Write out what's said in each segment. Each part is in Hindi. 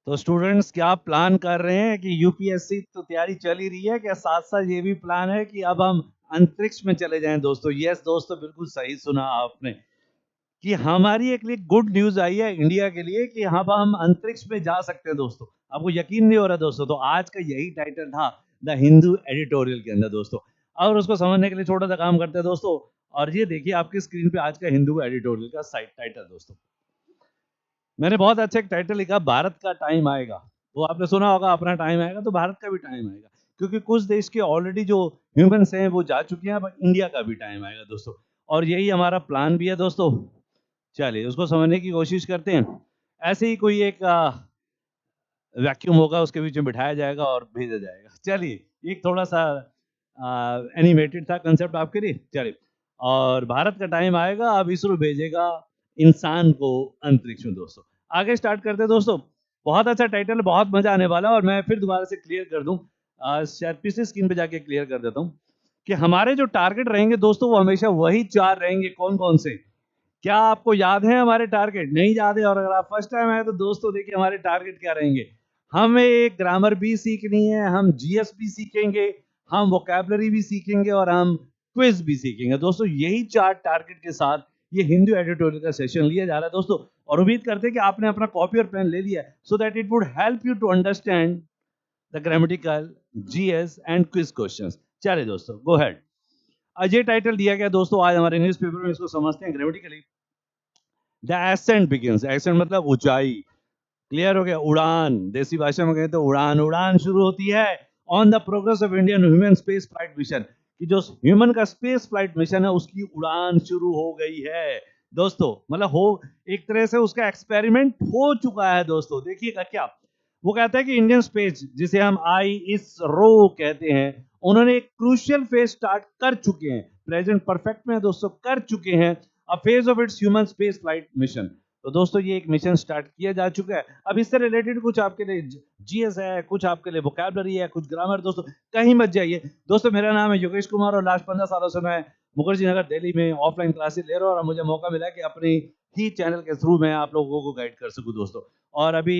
तो स्टूडेंट्स क्या प्लान कर रहे हैं कि यूपीएससी तो तैयारी चल ही रही है, क्या साथ साथ ये भी प्लान है कि अब हम अंतरिक्ष में चले जाएं दोस्तों? यस दोस्तों, बिल्कुल सही सुना आपने कि हमारी एक लिए गुड न्यूज आई है इंडिया के लिए कि अब हम अंतरिक्ष में जा सकते हैं दोस्तों। आपको यकीन नहीं हो रहा दोस्तों? तो आज का यही टाइटल था द हिंदू एडिटोरियल के अंदर दोस्तों। और उसको समझने के लिए छोटा सा काम करते हैं दोस्तों। और ये देखिए आपकी स्क्रीन पे आज का हिंदू एडिटोरियल का साइट टाइटल दोस्तों। मैंने बहुत अच्छा एक टाइटल लिखा, भारत का टाइम आएगा। वो आपने सुना होगा, अपना टाइम आएगा तो भारत का भी टाइम आएगा, क्योंकि कुछ देश के ऑलरेडी जो ह्यूमंस हैं वो जा चुके हैं, अब इंडिया का भी टाइम आएगा दोस्तों। और यही हमारा प्लान भी है दोस्तों। चलिए उसको समझने की कोशिश करते हैं। ऐसे ही कोई एक वैक्यूम होगा, उसके बीच में बिठाया जाएगा और भेजा जाएगा। चलिए एक थोड़ा सा एनिमेटेड था कंसेप्ट आपके लिए। चलिए, और भारत का टाइम आएगा, अब इसरो भेजेगा इंसान को अंतरिक्ष में दोस्तों। आगे स्टार्ट करते हैं दोस्तों। बहुत अच्छा टाइटल, बहुत मजा आने वाला है। और मैं फिर दोबारा से क्लियर कर दूं, शायद पिछली स्क्रीन पे जाके क्लियर कर देता हूं कि हमारे जो टारगेट रहेंगे दोस्तों वो हमेशा वही 4 रहेंगे। कौन कौन से? क्या आपको याद है हमारे टारगेट? नहीं याद है और अगर आप फर्स्ट टाइम आए तो दोस्तों देखिए हमारे टारगेट क्या रहेंगे। हमें एक ग्रामर भी सीखनी है, हम जीएस भी सीखेंगे, हम वोकैबलरी भी सीखेंगे और हम क्विज भी सीखेंगे दोस्तों। यही 4 टारगेट के साथ ये हिंदू एडिटोरियल का सेशन लिया जा रहा है दोस्तों। और उम्मीद करते हैं कि आपने अपना कॉपी और पेन ले लिया है, so that it would help you to understand the grammatical, GS and quiz questions. चलिए दोस्तों, गो हेड। आज ये टाइटल दिया गया दोस्तों, आज हमारे न्यूज़पेपर में इसको समझते हैं grammatically. The ascent begins, ascent मतलब ऊंचाई। क्लियर हो गया? उड़ान, देसी भाषा में कहें तो उड़ान। उड़ान शुरू होती है on the progress of Indian human space flight mission, कि जो ह्यूमन का स्पेस फ्लाइट मिशन है उसकी उड़ान शुरू हो गई है दोस्तों। मतलब हो, एक तरह से उसका एक्सपेरिमेंट हो चुका है दोस्तों। देखिएगा क्या वो कहता है कि इंडियन स्पेस, जिसे हम आई इस रो कहते हैं, उन्होंने एक क्रूशियल फेज स्टार्ट कर चुके हैं। प्रेजेंट परफेक्ट में दोस्तों कर चुके हैं a phase of its human space flight mission. तो दोस्तों ये एक मिशन स्टार्ट किया जा चुका है। अब इससे रिलेटेड कुछ आपके लिए जीएस है, कुछ आपके लिए वोकैबुलरी है, कुछ ग्रामर दोस्तों। कहीं मत जाइए दोस्तों। मेरा नाम है योगेश कुमार और लास्ट 15 सालों से मैं मुखर्जी नगर दिल्ली में ऑफलाइन क्लासेस ले रहा हूँ और मुझे मौका मिला कि अपनी ही चैनल के थ्रू मैं आप लोगों को गाइड कर सकूं दोस्तों। और अभी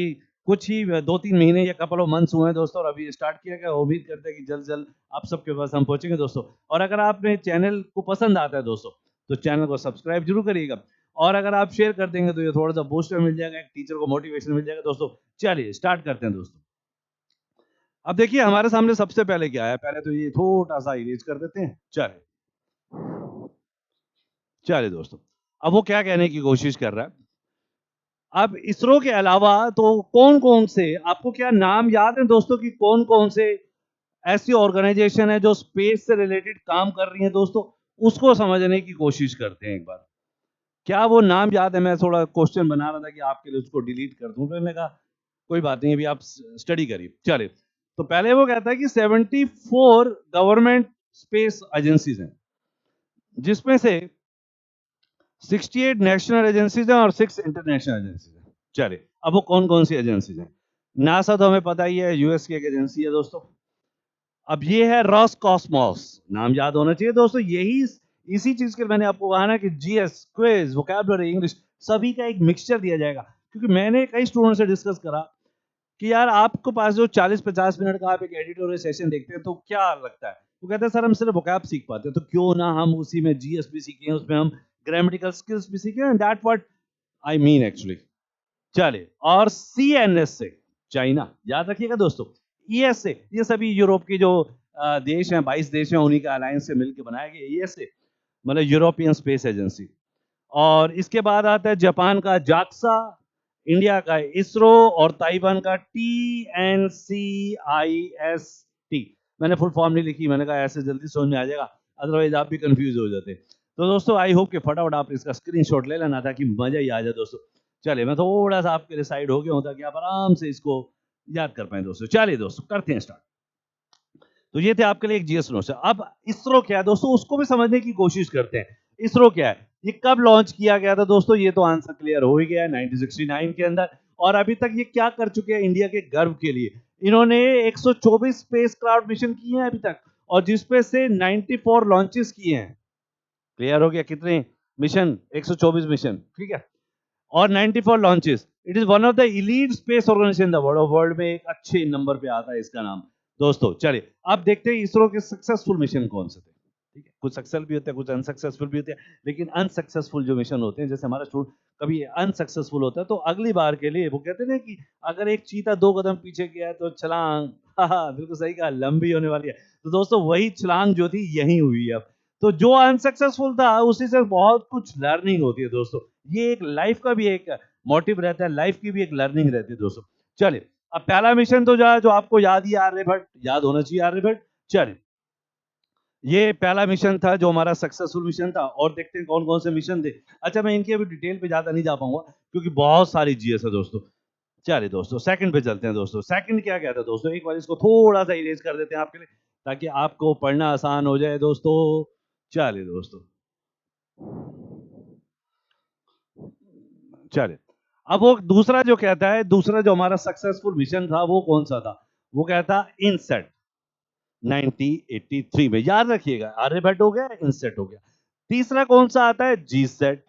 कुछ ही 2-3 महीने या कपल ऑफ मंथ्स हुए हैं दोस्तों और अभी स्टार्ट किया गया। उम्मीद करते हैं कि जल्द जल्द आप सबके पास हम पहुंचेंगे दोस्तों। और अगर आपने चैनल को पसंद आता है दोस्तों तो चैनल को सब्सक्राइब जरूर करिएगा। और अगर आप शेयर कर देंगे तो ये थोड़ा सा बूस्टर मिल जाएगा, एक टीचर को मोटिवेशन मिल जाएगा दोस्तों। चलिए स्टार्ट करते हैं दोस्तों। अब देखिए हमारे सामने सबसे पहले क्या है, पहले तो ये छोटा सा इरेज कर देते हैं। चलिए चलिए दोस्तों, अब वो क्या कहने की कोशिश कर रहा है। अब इसरो के अलावा तो कौन कौन से, आपको क्या नाम याद है दोस्तों कि कौन कौन से ऐसी ऑर्गेनाइजेशन है जो स्पेस से रिलेटेड काम कर रही है दोस्तों? उसको समझने की कोशिश करते हैं एक बार। क्या वो नाम याद है? मैं थोड़ा क्वेश्चन बना रहा था कि आपके लिए उसको डिलीट कर दूं, फिर मैंने कहा कोई बात नहीं, अभी आप स्टडी करिए। चलिए, तो पहले वो कहता है कि 74 गवर्नमेंट स्पेस एजेंसीज हैं, जिसमें से 68 नेशनल एजेंसीज हैं और 6 इंटरनेशनल एजेंसीज हैं। चलिए, अब वो कौन कौन सी एजेंसीज हैं? नासा तो हमें पता ही है, यूएस की एक एजेंसी है दोस्तों। अब ये है रॉस कॉस्मोस, नाम याद होना चाहिए दोस्तों। यही इसी चीज के मैंने आपको कहा ना कि जीएस, क्विज, वोकैबुलरी, इंग्लिश सभी का एक मिक्सचर दिया जाएगा। क्योंकि मैंने कई स्टूडेंट से डिस्कस करा कि यार आपके पास जो 40-50 मिनट का आप एक एडिटोरियल सेशन देखते हैं तो क्या लगता है? वो कहते हैं सर हम सिर्फ वोकैब सीख पाते हैं, तो क्यों ना हम उसी में जीएस भी सीखें, उसमें हम ग्रामेटिकल स्किल्स भी सीखें। And that what I mean actually. चलिए, और सीएनएस से चाइना, याद रखिएगा दोस्तों। ईएस से ये सभी यूरोप के जो देश हैं, 22 देश हैं, उन्हीं का अलायंस से मिलकर बनाया गया ईएस से, मतलब यूरोपियन स्पेस एजेंसी। और इसके बाद आता है जापान का जाक्सा, इंडिया का इसरो और ताइवान का TNCIST। मैंने फुल फॉर्म नहीं लिखी, मैंने कहा ऐसे जल्दी समझ में आ जाएगा, अदरवाइज आप भी कंफ्यूज हो जाते। तो दोस्तों आई होप कि फटाफट आप इसका स्क्रीनशॉट ले लेना ताकि मजा ही आ जाए दोस्तों। चलिए मैं थोड़ा सा आपके लिए साइड हो गया हूं ताकि आप आराम से इसको याद कर पाए दोस्तों। चलिए दोस्तों करते हैं स्टार्ट। तो ये थे आपके लिए एक जीएस नोट्स। अब इसरो क्या है दोस्तों, उसको भी समझने की कोशिश करते हैं। इसरो क्या है, ये कब लॉन्च किया गया था दोस्तों? ये तो आंसर क्लियर हो ही गया है, 1969 के अंदर। और अभी तक ये क्या कर चुके हैं इंडिया के गर्व के लिए? इन्होंने 124 स्पेस क्राफ्ट मिशन किए हैं अभी तक, और जिसपे से 94 लॉन्चेस किए हैं। क्लियर हो गया? कितने मिशन? 124 मिशन, ठीक है। और 94 launches. It is one of the elite space organisation in the world, world में एक अच्छे नंबर पे आता है इसका नाम। दोस्तों चलिए अब देखते हैं इसरो के सक्सेसफुल मिशन कौन से थे। ठीक है, कुछ सक्सेसफुल भी होते हैं, कुछ अनसक्सेसफुल भी होते हैं, लेकिन अनसक्सेसफुल जो मिशन होते हैं, जैसे हमारा स्टूडेंट कभी अनसक्सेसफुल होता है तो अगली बार के लिए वो कहते हैं ना कि अगर एक चीता 2 कदम पीछे गया है तो छलांग, हाँ बिल्कुल सही कहा, लंबी होने वाली है। तो दोस्तों वही छलांग जो थी यही हुई है अब। तो जो अनसक्सेसफुल था उसी से बहुत कुछ लर्निंग होती है दोस्तों। ये एक लाइफ का भी एक मोटिव रहता है, लाइफ की भी एक लर्निंग रहती है दोस्तों। चलिए अब पहला मिशन तो जो आपको याद ही, आर्यभट्ट, याद होना चाहिए आर्यभट्ट। चलिए ये पहला मिशन था जो हमारा सक्सेसफुल मिशन था, और देखते हैं कौन कौन से मिशन थे। अच्छा मैं इनकी अभी डिटेल पे ज्यादा नहीं जा पाऊंगा क्योंकि बहुत सारी जीएस है दोस्तों। चलिए दोस्तों सेकंड पे चलते हैं दोस्तों। सेकंड क्या कहता है दोस्तों, एक बार इसको थोड़ा सा इरेज कर देते हैं आपके लिए ताकि आपको पढ़ना आसान हो जाए दोस्तों। चलिए दोस्तों, चलिए अब वो दूसरा जो कहता है, दूसरा जो हमारा सक्सेसफुल मिशन था वो कौन सा था, वो कहता इनसेट 1983 में। याद रखिएगा, आर्यभट्ट हो गया, इनसेट हो गया। तीसरा कौन सा आता है, जी सेट,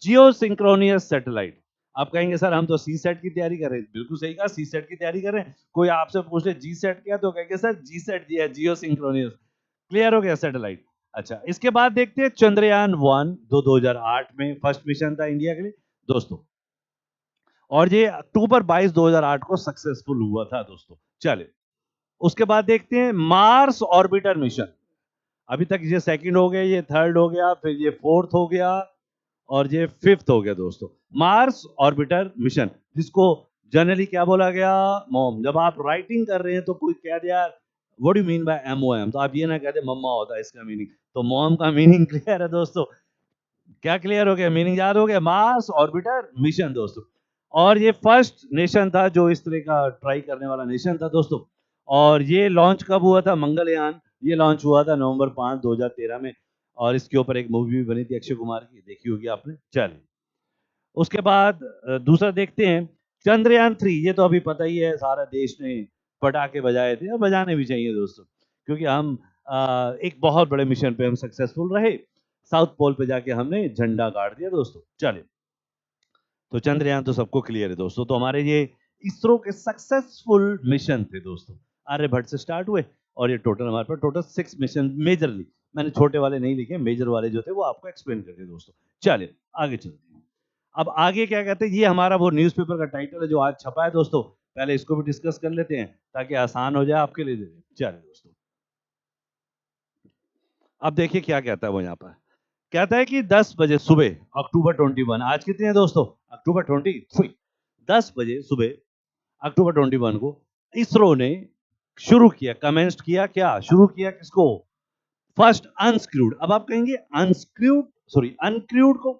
जियो सिंक्रोनियस सैटेलाइट। आप कहेंगे सर हम तो सी सेट की तैयारी कर रहे हैं, बिल्कुल सही कहा, सी सेट की तैयारी कर रहे हैं। कोई आपसे पूछ ले जी सेट क्या, तो कहेंगे सर जी सेट दिया है, जियो सिंक्रोनियस। क्लियर हो गया सैटेलाइट। अच्छा इसके बाद देखते हैं चंद्रयान 1 जो 2008 में फर्स्ट मिशन था इंडिया के लिए दोस्तों, और ये अक्टूबर 22 2008 को सक्सेसफुल हुआ था दोस्तों। चलिए उसके बाद देखते हैं मार्स ऑर्बिटर मिशन। अभी तक ये सेकंड हो गया, ये थर्ड हो गया, फिर ये फोर्थ हो गया, और ये फिफ्थ हो गया दोस्तों। मार्स ऑर्बिटर मिशन, जिसको जनरली क्या बोला गया, मॉम। जब आप राइटिंग कर रहे हैं तो कोई कह दे यार what do you mean by MOM, तो आप ये ना कहते मम्मा होता है इसका मीनिंग। तो मॉम का मीनिंग क्लियर है दोस्तों, क्या क्लियर हो गया, मीनिंग याद हो गया, मार्स ऑर्बिटर मिशन दोस्तों। और ये फर्स्ट नेशन था जो इस तरह का ट्राई करने वाला नेशन था दोस्तों। और ये लॉन्च कब हुआ था, मंगलयान, ये लॉन्च हुआ था नवंबर 5 2013 में। और इसके ऊपर एक मूवी भी बनी थी अक्षय कुमार की, देखी होगी आपने। चलिए उसके बाद दूसरा देखते हैं चंद्रयान 3। ये तो अभी पता ही है, सारा देश ने पटाखे बजाए थे, और बजाने भी चाहिए दोस्तों, क्योंकि हम एक बहुत बड़े मिशन पे हम सक्सेसफुल रहे। साउथ पोल पे जाके हमने झंडा गाड़ दिया दोस्तों। चलिए तो चंद्रयान तो सबको क्लियर है दोस्तों। तो हमारे ये इसरो के सक्सेसफुल मिशन थे दोस्तों, आर्यभट्ट से स्टार्ट हुए, और ये टोटल हमारे पास टोटल 6 मिशन मेजरली। मैंने छोटे वाले नहीं लिखे, मेजर वाले जो थे वो आपको एक्सप्लेन कर दिए दोस्तों। चलिए आगे चलते हैं। अब आगे क्या कहते हैं, ये हमारा वो न्यूज़पेपर का टाइटल है जो आज छपा है दोस्तों। पहले इसको भी डिस्कस कर लेते हैं ताकि आसान हो जाए आपके लिए। चलिए दोस्तों अब देखिए क्या कहता है वो यहाँ पर। कहता है कि 10 बजे सुबह, अक्टूबर 21, आज कितने हैं दोस्तों, अक्टूबर 23, 10 बजे सुबह अक्टूबर 21 को इसरो ने शुरू किया, कमेंस्ड किया, क्या शुरू किया, किसको, फर्स्ट अनस्क्रूड। अब आप कहेंगे अनस्क्रूड, सॉरी अनक्रूड को,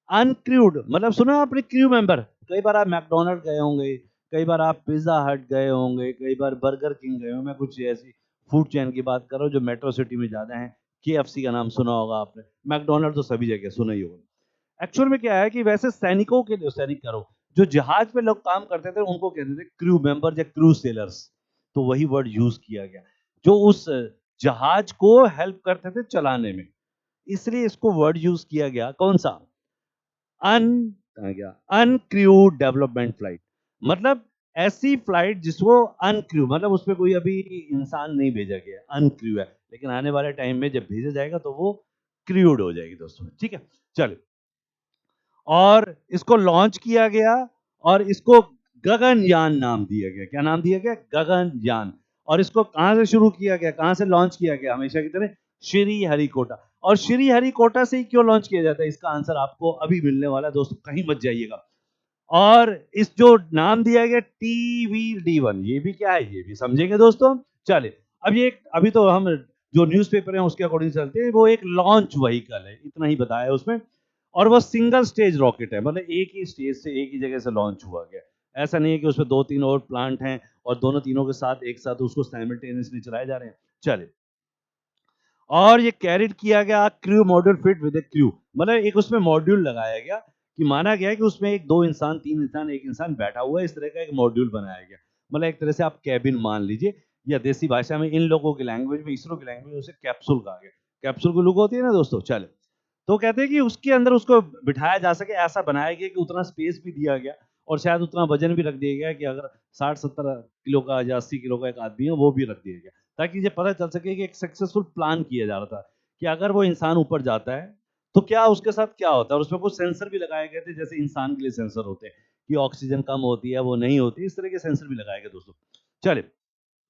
अनक्रूड मतलब सुना आपने, क्रू मेंबर। कई बार आप मैकडोनल्ड गए होंगे, कई बार आप पिज्जा हट गए होंगे, कई बार बर्गर किंग गए होंगे। मैं कुछ ऐसी फूड चेन की बात कर रहा हूँ जो मेट्रो सिटी में ज्यादा है। KFC का नाम सुना होगा आपने, मैकडोनल्ड तो सभी जगह सुना ही होगा। एक्चुअल में क्या है कि वैसे सैनिकों के लिए, सैनिक करो, जो जहाज पे लोग काम करते थे उनको कहते थे क्रू मेंबर या क्रू सेलर्स। तो वही वर्ड यूज किया गया, जो उस जहाज को हेल्प करते थे चलाने में, इसलिए इसको वर्ड यूज किया गया, कौन सा, अन, कहा गया अनक्रूड डेवलपमेंट फ्लाइट। मतलब ऐसी फ्लाइट जिसको अनक्रू, मतलब उसमें कोई अभी इंसान नहीं भेजा गया, अनक्रू है, लेकिन आने वाले टाइम में जब भेजा जाएगा तो वो क्रूड हो जाएगी दोस्तों। ठीक है चलो, और इसको लॉन्च किया गया, और इसको गगनयान नाम दिया गया। क्या नाम दिया गया, गगनयान। और इसको कहां से शुरू किया गया, कहां से लॉन्च किया गया, हमेशा की तरह श्री हरिकोटा। और श्री हरिकोटा से ही क्यों लॉन्च किया जाता है, इसका आंसर आपको अभी मिलने वाला है दोस्तों, कहीं मत जाइएगा। और इस जो नाम दिया गया TVD-1, ये भी क्या है, ये भी समझेंगे दोस्तों। चलिए अब ये अभी तो हम जो न्यूज़पेपर है उसके अकॉर्डिंग चलते हैं। वो एक लॉन्च व्हीकल है, इतना ही बताया है उसमें। और वो सिंगल स्टेज रॉकेट है, मतलब एक ही स्टेज से, एक ही जगह से लॉन्च हुआ गया। ऐसा नहीं है कि उसमें 2-3 और प्लांट हैं और दोनों तीनों के साथ एक साथ उसको साइमल्टेनियसली चलाए जा रहे हैं। चलिए, और ये कैरिड किया गया crew module fit with A crew, मतलब एक उसमें मॉड्यूल लगाया गया कि माना गया कि उसमें एक, 2 इंसान, 3 इंसान, एक इंसान बैठा हुआ है, इस तरह का एक मॉड्यूल बनाया गया। मतलब एक तरह से आप कैबिन मान लीजिए, या देसी भाषा में इन लोगों की लैंग्वेज में, इसरो की लैंग्वेज में उसे कैप्सूल कहा गया। कैप्सूल की लुक होती है ना दोस्तों। चलो तो कहते हैं कि उसके अंदर उसको बिठाया जा सके, ऐसा बनाया गया कि उतना स्पेस भी दिया गया और शायद उतना वजन भी रख दिया गया कि अगर 60-70 किलो का या 80 किलो का एक आदमी है वो भी रख दिया गया, ताकि ये पता चल सके कि एक सक्सेसफुल प्लान किया जा रहा था कि अगर वो इंसान ऊपर जाता है तो क्या उसके साथ क्या होता है। और उसमें कुछ सेंसर भी लगाए गए थे, जैसे इंसान के लिए सेंसर होते हैं कि ऑक्सीजन कम होती है, वो नहीं होती, इस तरह के सेंसर भी लगाए गए दोस्तों। चलिए,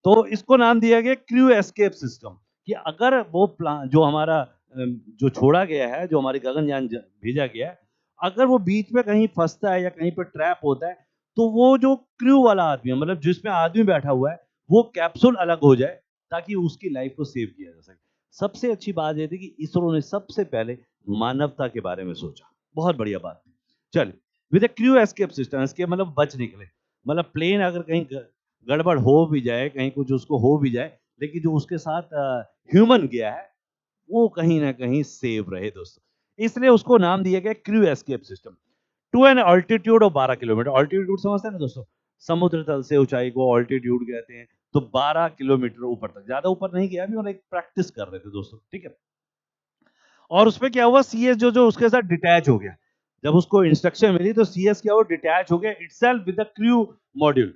तो इसको नाम दिया गया क्रू एस्केप सिस्टम, कि अगर वो प्लान जो हमारा जो छोड़ा गया है, जो हमारी गगनयान भेजा गया है, अगर वो बीच में कहीं फंसता है या कहीं पर ट्रैप होता है, तो वो जो क्रू वाला आदमी है, मतलब जिसमें आदमी बैठा हुआ है, वो कैप्सूल अलग हो जाए ताकि उसकी लाइफ को सेव किया जा सके। सबसे अच्छी बात ये थी कि इसरो ने सबसे पहले मानवता के बारे में सोचा। बहुत बढ़िया बात थी। चलिए, विद क्रू एस्केप सिस्टम, इसके मतलब बच निकले, मतलब प्लेन अगर कहीं गड़बड़ हो भी जाए, कहीं कुछ उसको हो भी जाए, लेकिन जो उसके साथ ह्यूमन गया है, वो कहीं न कहीं सेव रहे दोस्तों। इसलिए उसको नाम दिया गया crew escape system. To an altitude of 12 kilometre. Altitude समझते हैं ना दोस्तों? समुद्र तल से ऊंचाई को ऑल्टीट्यूड कहते हैं। तो 12 किलोमीटर ऊपर तक, ज्यादा ऊपर नहीं गया, अभी मतलब एक प्रैक्टिस कर रहे थे दोस्तों, ठीक है। और उसमें क्या हुआ, सीएस जो जो उसके साथ डिटैच हो गया। जब उसको इंस्ट्रक्शन मिली तो सीएस क्या हुआ, डिटैच हो गया itself with the crew module.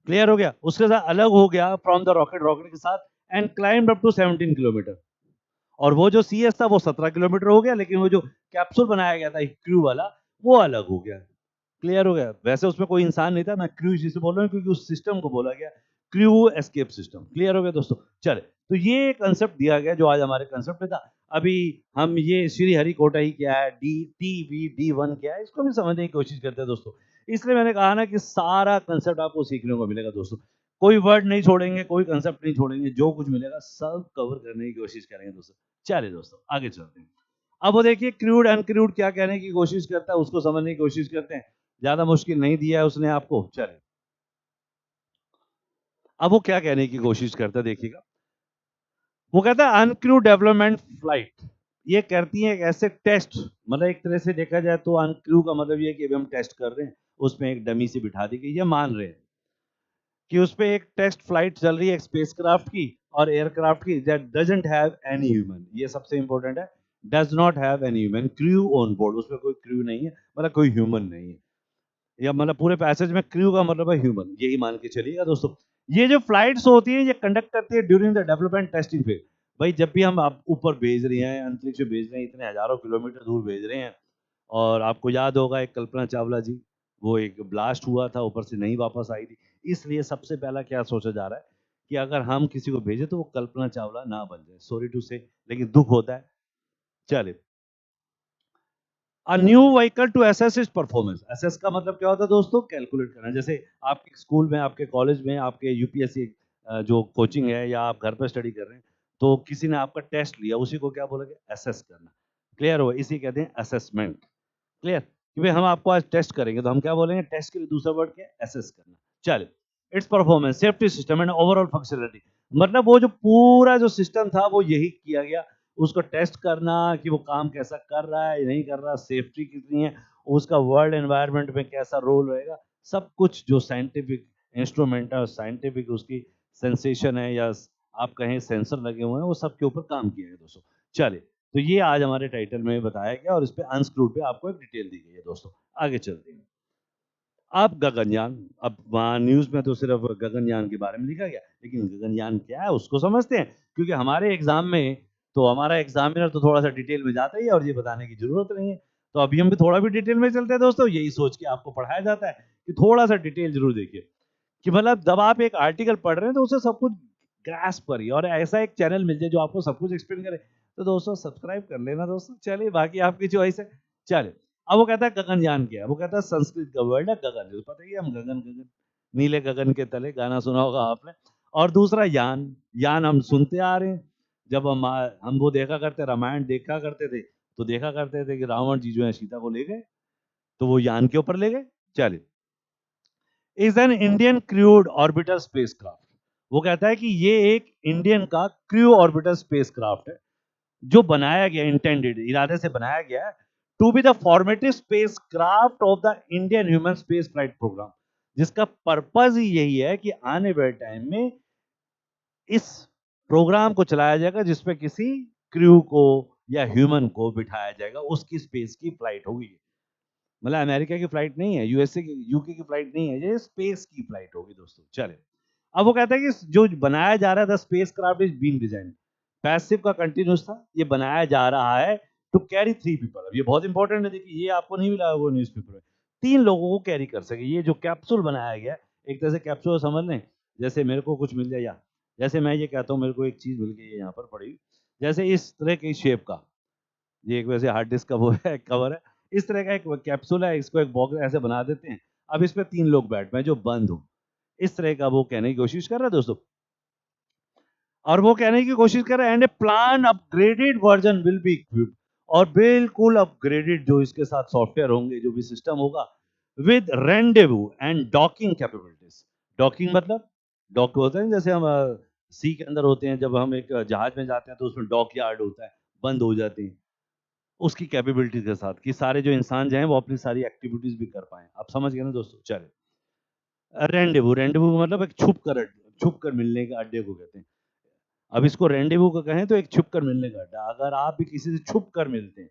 Clear हो गया, उसके साथ अलग हो गया फ्रॉम द रॉकेट, रॉकेट के साथ, and climbed up to 17 kilometre. और वो जो सीएस था वो 17 किलोमीटर हो गया, लेकिन वो जो कैप्सूल बनाया गया था क्रू वाला, वो अलग हो गया। क्लियर हो गया। वैसे उसमें कोई इंसान नहीं था, मैं क्रू इसी से बोल रहा हूँ क्योंकि उस सिस्टम को बोला गया क्रू एस्केप सिस्टम। क्लियर हो गया दोस्तों। चले, तो ये कंसेप्ट दिया गया जो आज हमारे कंसेप्ट में था। अभी हम ये श्री हरिकोटा ही क्या है, DTVD1 क्या है, इसको भी समझने की कोशिश करते हैं दोस्तों। इसलिए मैंने कहा ना कि सारा कंसेप्ट आपको सीखने को मिलेगा दोस्तों। कोई वर्ड नहीं छोड़ेंगे, कोई कंसेप्ट नहीं छोड़ेंगे, जो कुछ मिलेगा सब कवर करने की कोशिश करेंगे दोस्तों। चलिए दोस्तों, आगे चलते हैं। अब वो देखिए क्रूड अनक्रूड क्या कहने की कोशिश करता है, उसको समझने की कोशिश करते हैं। ज्यादा मुश्किल नहीं दिया है उसने आपको। चले, अब वो क्या कहने की कोशिश करता है देखिएगा। वो कहता है अनक्रू डेवलपमेंट फ्लाइट। ये करती है एक ऐसे टेस्ट, मतलब एक तरह से देखा जाए तो अनक्रू का मतलब ये है कि अभी हम टेस्ट कर रहे हैं, उसमें एक डमी से बिठा दी गई, ये मान रहे हैं कि उस पे एक टेस्ट फ्लाइट चल रही है स्पेसक्राफ्ट की और एयरक्राफ्ट की, that doesn't have any human. ये सबसे इंपॉर्टेंट है, does not have any human crew on board. उसमें कोई क्रू नहीं है, मतलब कोई ह्यूमन नहीं है, या मतलब पूरे पैसेज में क्रू का मतलब है ह्यूमन, यही मान के चलिएगा दोस्तों। ये जो फ्लाइट्स होती है ये कंडक्ट करती है during the development testing phase. भाई जब भी हम आप ऊपर भेज रहे हैं, अंतरिक्ष में भेज रहे हैं, इतने हजारों किलोमीटर दूर भेज रहे हैं, और आपको याद होगा एक कल्पना चावला जी, वो एक ब्लास्ट हुआ था, ऊपर से नहीं वापस आई थी। इसलिए सबसे पहला क्या सोचा जा रहा है कि अगर हम किसी को भेजें तो वो कल्पना चावला ना बन जाए, सॉरी टू से, लेकिन दुख होता है। चलिए, a new vehicle to assess its performance. Assess का मतलब क्या होता है दोस्तों, कैलकुलेट करना। जैसे आपके स्कूल में, आपके कॉलेज में, आपके यूपीएससी जो कोचिंग है, या आप घर पर स्टडी कर रहे हैं, तो किसी ने आपका टेस्ट लिया, उसी को क्या बोलोगे, असेस करना। क्लियर हो, इसी कहते हैं असेसमेंट। क्लियर, कि भाई हम आपको आज टेस्ट करेंगे, तो हम क्या बोलेंगे, टेस्ट के लिए दूसरा वर्ड क्या है, असेस करना। चलिए, it's performance, safety system and overall functionality. मतलब वो जो पूरा जो सिस्टम था वो यही किया गया, उसको टेस्ट करना कि वो काम कैसा कर रहा है, नहीं कर रहा, सेफ्टी कितनी है, उसका वर्ल्ड एनवायरनमेंट में कैसा रोल रहेगा, सब कुछ जो साइंटिफिक इंस्ट्रूमेंट है, साइंटिफिक उसकी सेंसेशन है, या आप कहें सेंसर लगे हुए हैं, वो सब के ऊपर काम किया है दोस्तों। चलिए, तो ये आज हमारे टाइटल में बताया गया, और इस पे अनस्क्रूड पे आपको एक डिटेल दी गई है दोस्तों। आगे चलते हैं। अब गगनयान, अब वहाँ न्यूज़ में तो सिर्फ गगनयान के बारे में लिखा गया, लेकिन गगनयान क्या है उसको समझते हैं, क्योंकि हमारे एग्जाम में तो हमारा एग्जामिनर तो थोड़ा सा डिटेल में जाता ही है, और ये बताने की जरूरत नहीं है। तो अभी हम भी थोड़ा भी डिटेल में चलते हैं दोस्तों, यही सोच के आपको पढ़ाया जाता है कि थोड़ा सा डिटेल जरूर देखिए, कि मतलब जब आप एक आर्टिकल पढ़ रहे हैं तो उसे सब कुछ ग्रास्प करिए, और ऐसा एक चैनल मिल जाए जो आपको सब कुछ एक्सप्लेन करे, तो दोस्तों सब्सक्राइब कर लेना दोस्तों। चलिए, बाकी आपकी चॉइस है। चलिए, अब वो कहता है गगनयान क्या है, वो कहता है संस्कृत का वर्ड है गगन, जो पता ही है, हम गगन गगन, नीले गगन के तले, गाना सुना होगा आपने। और दूसरा यान, यान हम सुनते आ रहे हैं, जब हम वो देखा करते, रामायण देखा करते थे, तो देखा करते थे कि रावण जी जो है सीता को ले गए, तो वो यान के ऊपर ले गए। चलिए, is an Indian crude orbiter spacecraft. वो कहता है कि ये एक इंडियन का क्रू ऑर्बिटर स्पेसक्राफ्ट है, जो बनाया गया, इंटेंडेड, इरादे से बनाया गया है, to be the formative spacecraft of the Indian human space flight programme, जिसका पर्पज ही यही है कि आने वाले टाइम में इस प्रोग्राम को चलाया जाएगा जिसमें किसी क्रू को या ह्यूमन को बिठाया जाएगा, उसकी स्पेस की फ्लाइट होगी। मतलब अमेरिका की फ्लाइट नहीं है, यूएसए की, यूके की फ्लाइट नहीं है, ये स्पेस की फ्लाइट होगी दोस्तों। चले, अब वो कहता है कि जो बनाया जा रहा था space craft is being design, passive का कंटिन्यूस था, ये बनाया जा रहा है टू कैरी 3 पीपल। अब ये बहुत इंपॉर्टेंट है, देखिए ये आपको नहीं मिला वो न्यूज़पेपर में, 3 लोगों को कैरी कर सके। ये जो कैप्सूल बनाया गया है, एक तरह से कैप्सूल समझ लें, जैसे मेरे को कुछ मिल जाए, या जैसे मैं ये कहता हूँ मेरे को एक चीज मिल गई है यहाँ पर पड़ी हुई, जैसे इस तरह की शेप का, ये एक वैसे हार्ड डिस्क का वो है, कवर है, इस तरह का एक कैप्सूल है, इसको एक बॉक्स ऐसे बना देते हैं। अब इस पे 3 लोग बैठ में जो बंद हो, इस तरह का वो कहने की कोशिश कर रहा है दोस्तों। और वो कहने की कोशिश कर रहे हैं and A plan upgraded version will be equipped, और बिल्कुल अपग्रेडेड जो इसके साथ सॉफ्टवेयर होंगे, जो भी सिस्टम होगा, with rendezvous and docking capabilities. Docking मतलब, डॉक होता है जैसे हम सी के अंदर होते हैं, जब हम एक जहाज में जाते हैं तो उसमें डॉक यार्ड होता है, बंद हो जाते हैं, उसकी कैपेबिलिटीज के साथ कि सारे जो इंसान जो हैं वो अपनी सारी एक्टिविटीज भी कर पाए। आप समझ गए ना दोस्तों। चले, रेंडेवू, रेंडेवू मतलब एक छुप कर मिलने के अड्डे को कहते हैं। अब इसको रेंडेवू का कहें तो एक छुप कर मिलने का अड्डा। अगर आप भी किसी से छुप कर मिलते हैं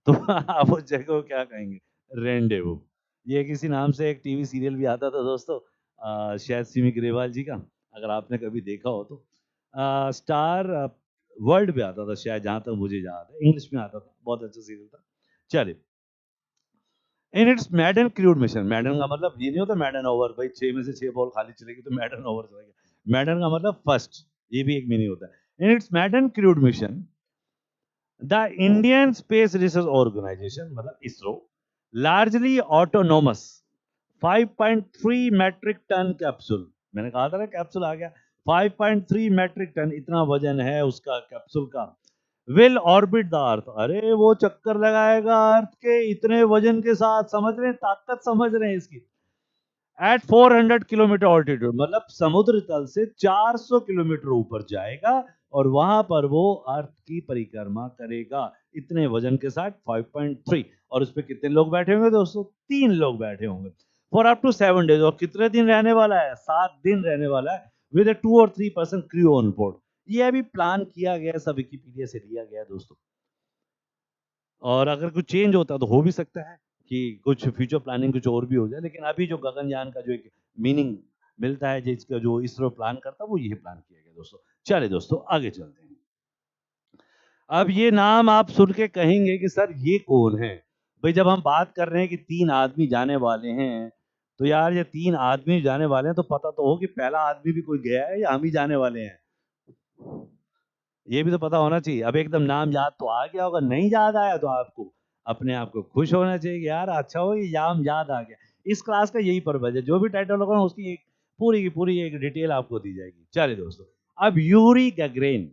तो आप उस जगह को क्या कहेंगे? रेंडेवू। ये किसी नाम से एक टीवी सीरियल भी आता था दोस्तों, शायद सिमी ग्रेवाल जी का, अगर आपने कभी देखा हो तो। स्टार वर्ल्ड पे आता था शायद, जहां तक मुझे याद है, इंग्लिश में आता था, बहुत अच्छा सीरियल था। चलिए, इन इट्स मैडन क्रूड मिशन, मैडन का मतलब ये नहीं होता मैडन ओवर, भाई 6 में से 6 बॉल खाली चलेगी तो मैडन ओवर चलेगा। मैडन का मतलब फर्स्ट, ये भी एक मीनिंग होता है। In its maiden crewed mission, the Indian Space Research Organisation मतलब ISRO, largely autonomous 5.3 metric ton capsule, मैंने कहा था ना कैप्सूल आ गया, 5.3 मैट्रिक टन इतना वजन है उसका कैप्सूल का, विल ऑर्बिट द अर्थ, अरे वो चक्कर लगाएगा अर्थ के इतने वजन के साथ, समझ रहे हैं ताकत, समझ रहे हैं इसकी, एट 400 किलोमीटर ऑल्टीट्यूड, मतलब समुद्र तल से 400 किलोमीटर ऊपर जाएगा और वहां पर वो अर्थ की परिक्रमा करेगा इतने वजन के साथ 5.3। और उस पर कितने लोग बैठे होंगे दोस्तों? 3 लोग बैठे होंगे, फॉर अप टू 7 डेज। और कितने दिन रहने वाला है? 7 दिन रहने वाला है, विद ए 2 और 3 पर्सन क्रू ऑन बोर्ड। ये अभी प्लान किया गया, सब विकिपीडिया से लिया गया दोस्तों, और अगर कुछ चेंज होता तो हो भी सकता है कि कुछ फ्यूचर प्लानिंग कुछ और भी हो जाए, लेकिन अभी जो गगनयान का जो एक मीनिंग मिलता है, जिसका जो इसरो प्लान करता है, वो यही प्लान किया गया दोस्तों। चले दोस्तों आगे चलते हैं। अब ये नाम आप सुन के कहेंगे कि सर ये कौन है? भाई जब हम बात कर रहे हैं कि 3 आदमी जाने वाले हैं, तो यार ये 3 आदमी जाने वाले हैं तो पता तो हो कि पहला आदमी भी कोई गया है या हम ही जाने वाले हैं, ये भी तो पता होना चाहिए। अब एकदम नाम याद तो आ गया होगा, नहीं याद आया तो आपको अपने आप को खुश होना चाहिए कि यार अच्छा हो ये नाम याद आ गया। इस क्लास का यही पर्पज है, जो भी टाइटल होगा ना उसकी एक पूरी की पूरी एक डिटेल आपको दी जाएगी। चलिए दोस्तों, अब यूरी गैगरेन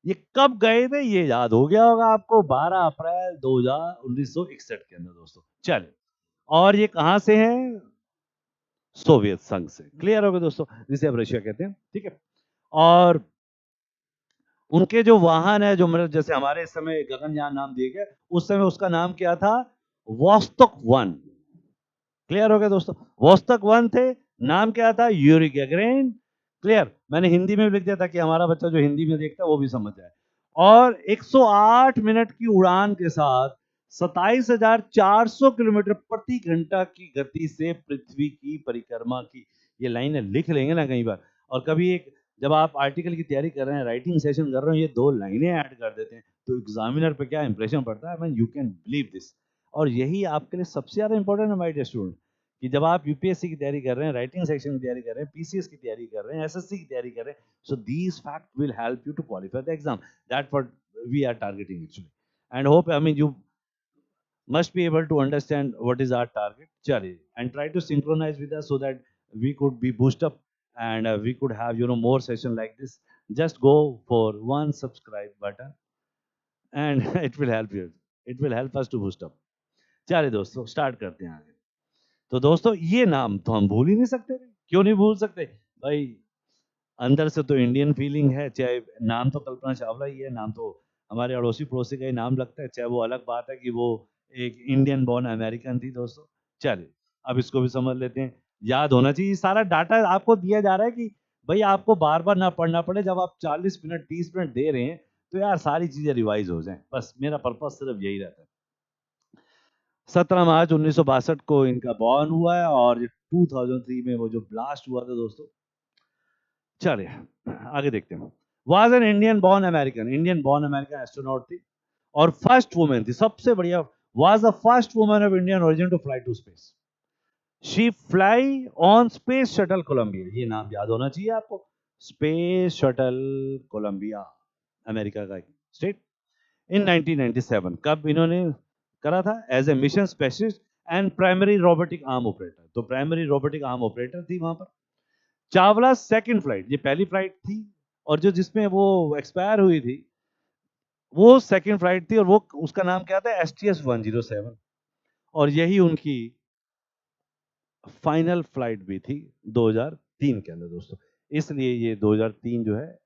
ये कब गए थे ये याद हो गया होगा आपको, 12 अप्रैल 1961 के अंदर दोस्तों। चलिए, और ये कहां से है? सोवियत संघ से। क्लियर हो गया दोस्तों, जिसे अब रशिया कहते हैं, ठीक है। और उनके जो वाहन है, जो मतलब जैसे हमारे इस समय गगनयान नाम दिए गए, उस समय उसका नाम क्या था? वोस्तोक 1। क्लियर हो गया दोस्तों, वोस्तोक 1 थे, नाम क्या था? Yuri Gagarin. क्लियर, मैंने हिंदी में भी लिख दिया ताकि हमारा बच्चा जो हिंदी में देखता है वो भी समझ जाए। और 108 मिनट की उड़ान के साथ 27,400 किलोमीटर प्रति घंटा की गति से पृथ्वी की परिक्रमा की। ये लाइनें लिख लेंगे ना कई बार, और कभी एक जब आप आर्टिकल की तैयारी कर रहे हैं, राइटिंग सेशन कर रहे हैं, ये 2 लाइनें ऐड कर देते हैं तो एग्जामिनर पे क्या इंप्रेशन पड़ता है, man you can believe this. और यही आपके लिए सबसे ज्यादा इंपॉर्टेंट है माय डियर स्टूडेंट, कि जब आप यूपीएससी की तैयारी कर रहे हैं, राइटिंग सेक्शन की तैयारी कर रहे हैं, पीसीएस की तैयारी कर रहे हैं, एसएससी की तैयारी कर रहे हैं, so these fact will help you to qualify the exam, that what we are targeting actually, and hope I mean you must be able to understand what is our target. Chale, and try to synchronize with us so that we could be boost up, and we could have more session like this. Just go for one subscribe button and it will help you. It will help us to boost up. चलिए दोस्तों स्टार्ट करते हैं आगे। तो दोस्तों ये नाम तो हम भूल ही नहीं सकते थे। क्यों नहीं भूल सकते भाई? अंदर से तो इंडियन फीलिंग है, चाहे नाम तो कल्पना चावला ही है, नाम तो हमारे अड़ोसी पड़ोसी का ही नाम लगता है, चाहे वो अलग बात है कि वो एक इंडियन बॉर्न अमेरिकन थी दोस्तों। चलिए, अब इसको भी समझ लेते हैं। याद होना चाहिए, सारा डाटा आपको दिया जा रहा है कि भाई आपको बार बार ना पढ़ना पड़े, जब आप 40 मिनट 30 मिनट दे रहे हैं तो यार सारी चीजें रिवाइज हो जाएं, बस मेरा पर्पस सिर्फ यही रहता है। 17 मार्च 1962 को इनका बॉर्न हुआ है और 2003 में वो जो ब्लास्ट हुआ था दोस्तों। चलिए आगे देखते हैं। Was an Indian born American astronaut थी और फर्स्ट वुमेन थी, सबसे बढ़िया, was the first woman of Indian origin to fly to space. She fly on space shuttle Columbia, ये नाम याद होना चाहिए आपको, स्पेस शटल कोलंबिया, अमेरिका का स्टेट, इन 1997। कब इन्होंने करा था? As a mission specialist and primary robotic arm operator, तो प्राइमरी रोबोटिक आर्म ऑपरेटर थी वहां पर। चावला सेकंड फ्लाइट, ये पहली फ्लाइट थी, और जो जिसमें वो एक्सपायर हुई थी वो सेकंड फ्लाइट थी, और वो उसका नाम क्या था? STS 107, और यही उनकी फाइनल फ्लाइट भी थी 2003 के अंदर दोस्तों। इसलिए ये 2003 जो है,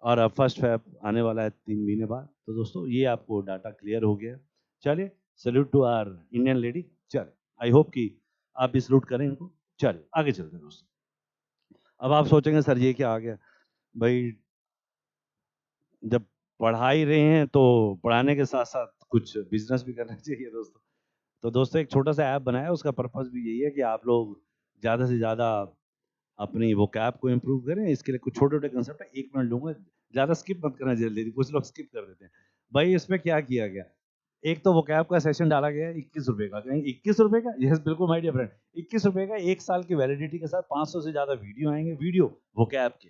और अब फर्स्ट फैब आने वाला है 3 महीने बाद। तो दोस्तों ये आपको डाटा क्लियर हो गया। चलिए, salute to our Indian lady. चलिए, आई होप कि आप भी सल्यूट करें इनको। चलिए आगे चलते हैं दोस्तों। अब आप सोचेंगे सर ये क्या आ गया भाई, जब पढ़ा ही रहे हैं तो पढ़ाने के साथ साथ कुछ बिजनेस भी करना चाहिए दोस्तों। तो दोस्तों एक छोटा सा ऐप बनाया है, उसका पर्पस भी यही है कि आप लोग ज़्यादा से ज़्यादा अपनी वो कैप को इम्प्रूव करें। इसके लिए कुछ छोटे छोटे कंसेप्ट है, 1 मिनट लूंगा, ज़्यादा स्किप मत करना जल्दी, कुछ लोग स्किप कर देते हैं। भाई इसमें क्या किया गया, एक तो वो कैप का सेशन डाला गया है 21 रुपए का, कहेंगे 21 रुपए का? यस बिल्कुल माय डियर फ्रेंड, 21 रुपए का, 1 साल की वैलिडिटी के साथ 500 से ज़्यादा वीडियो आएंगे, वीडियो वो कैप के,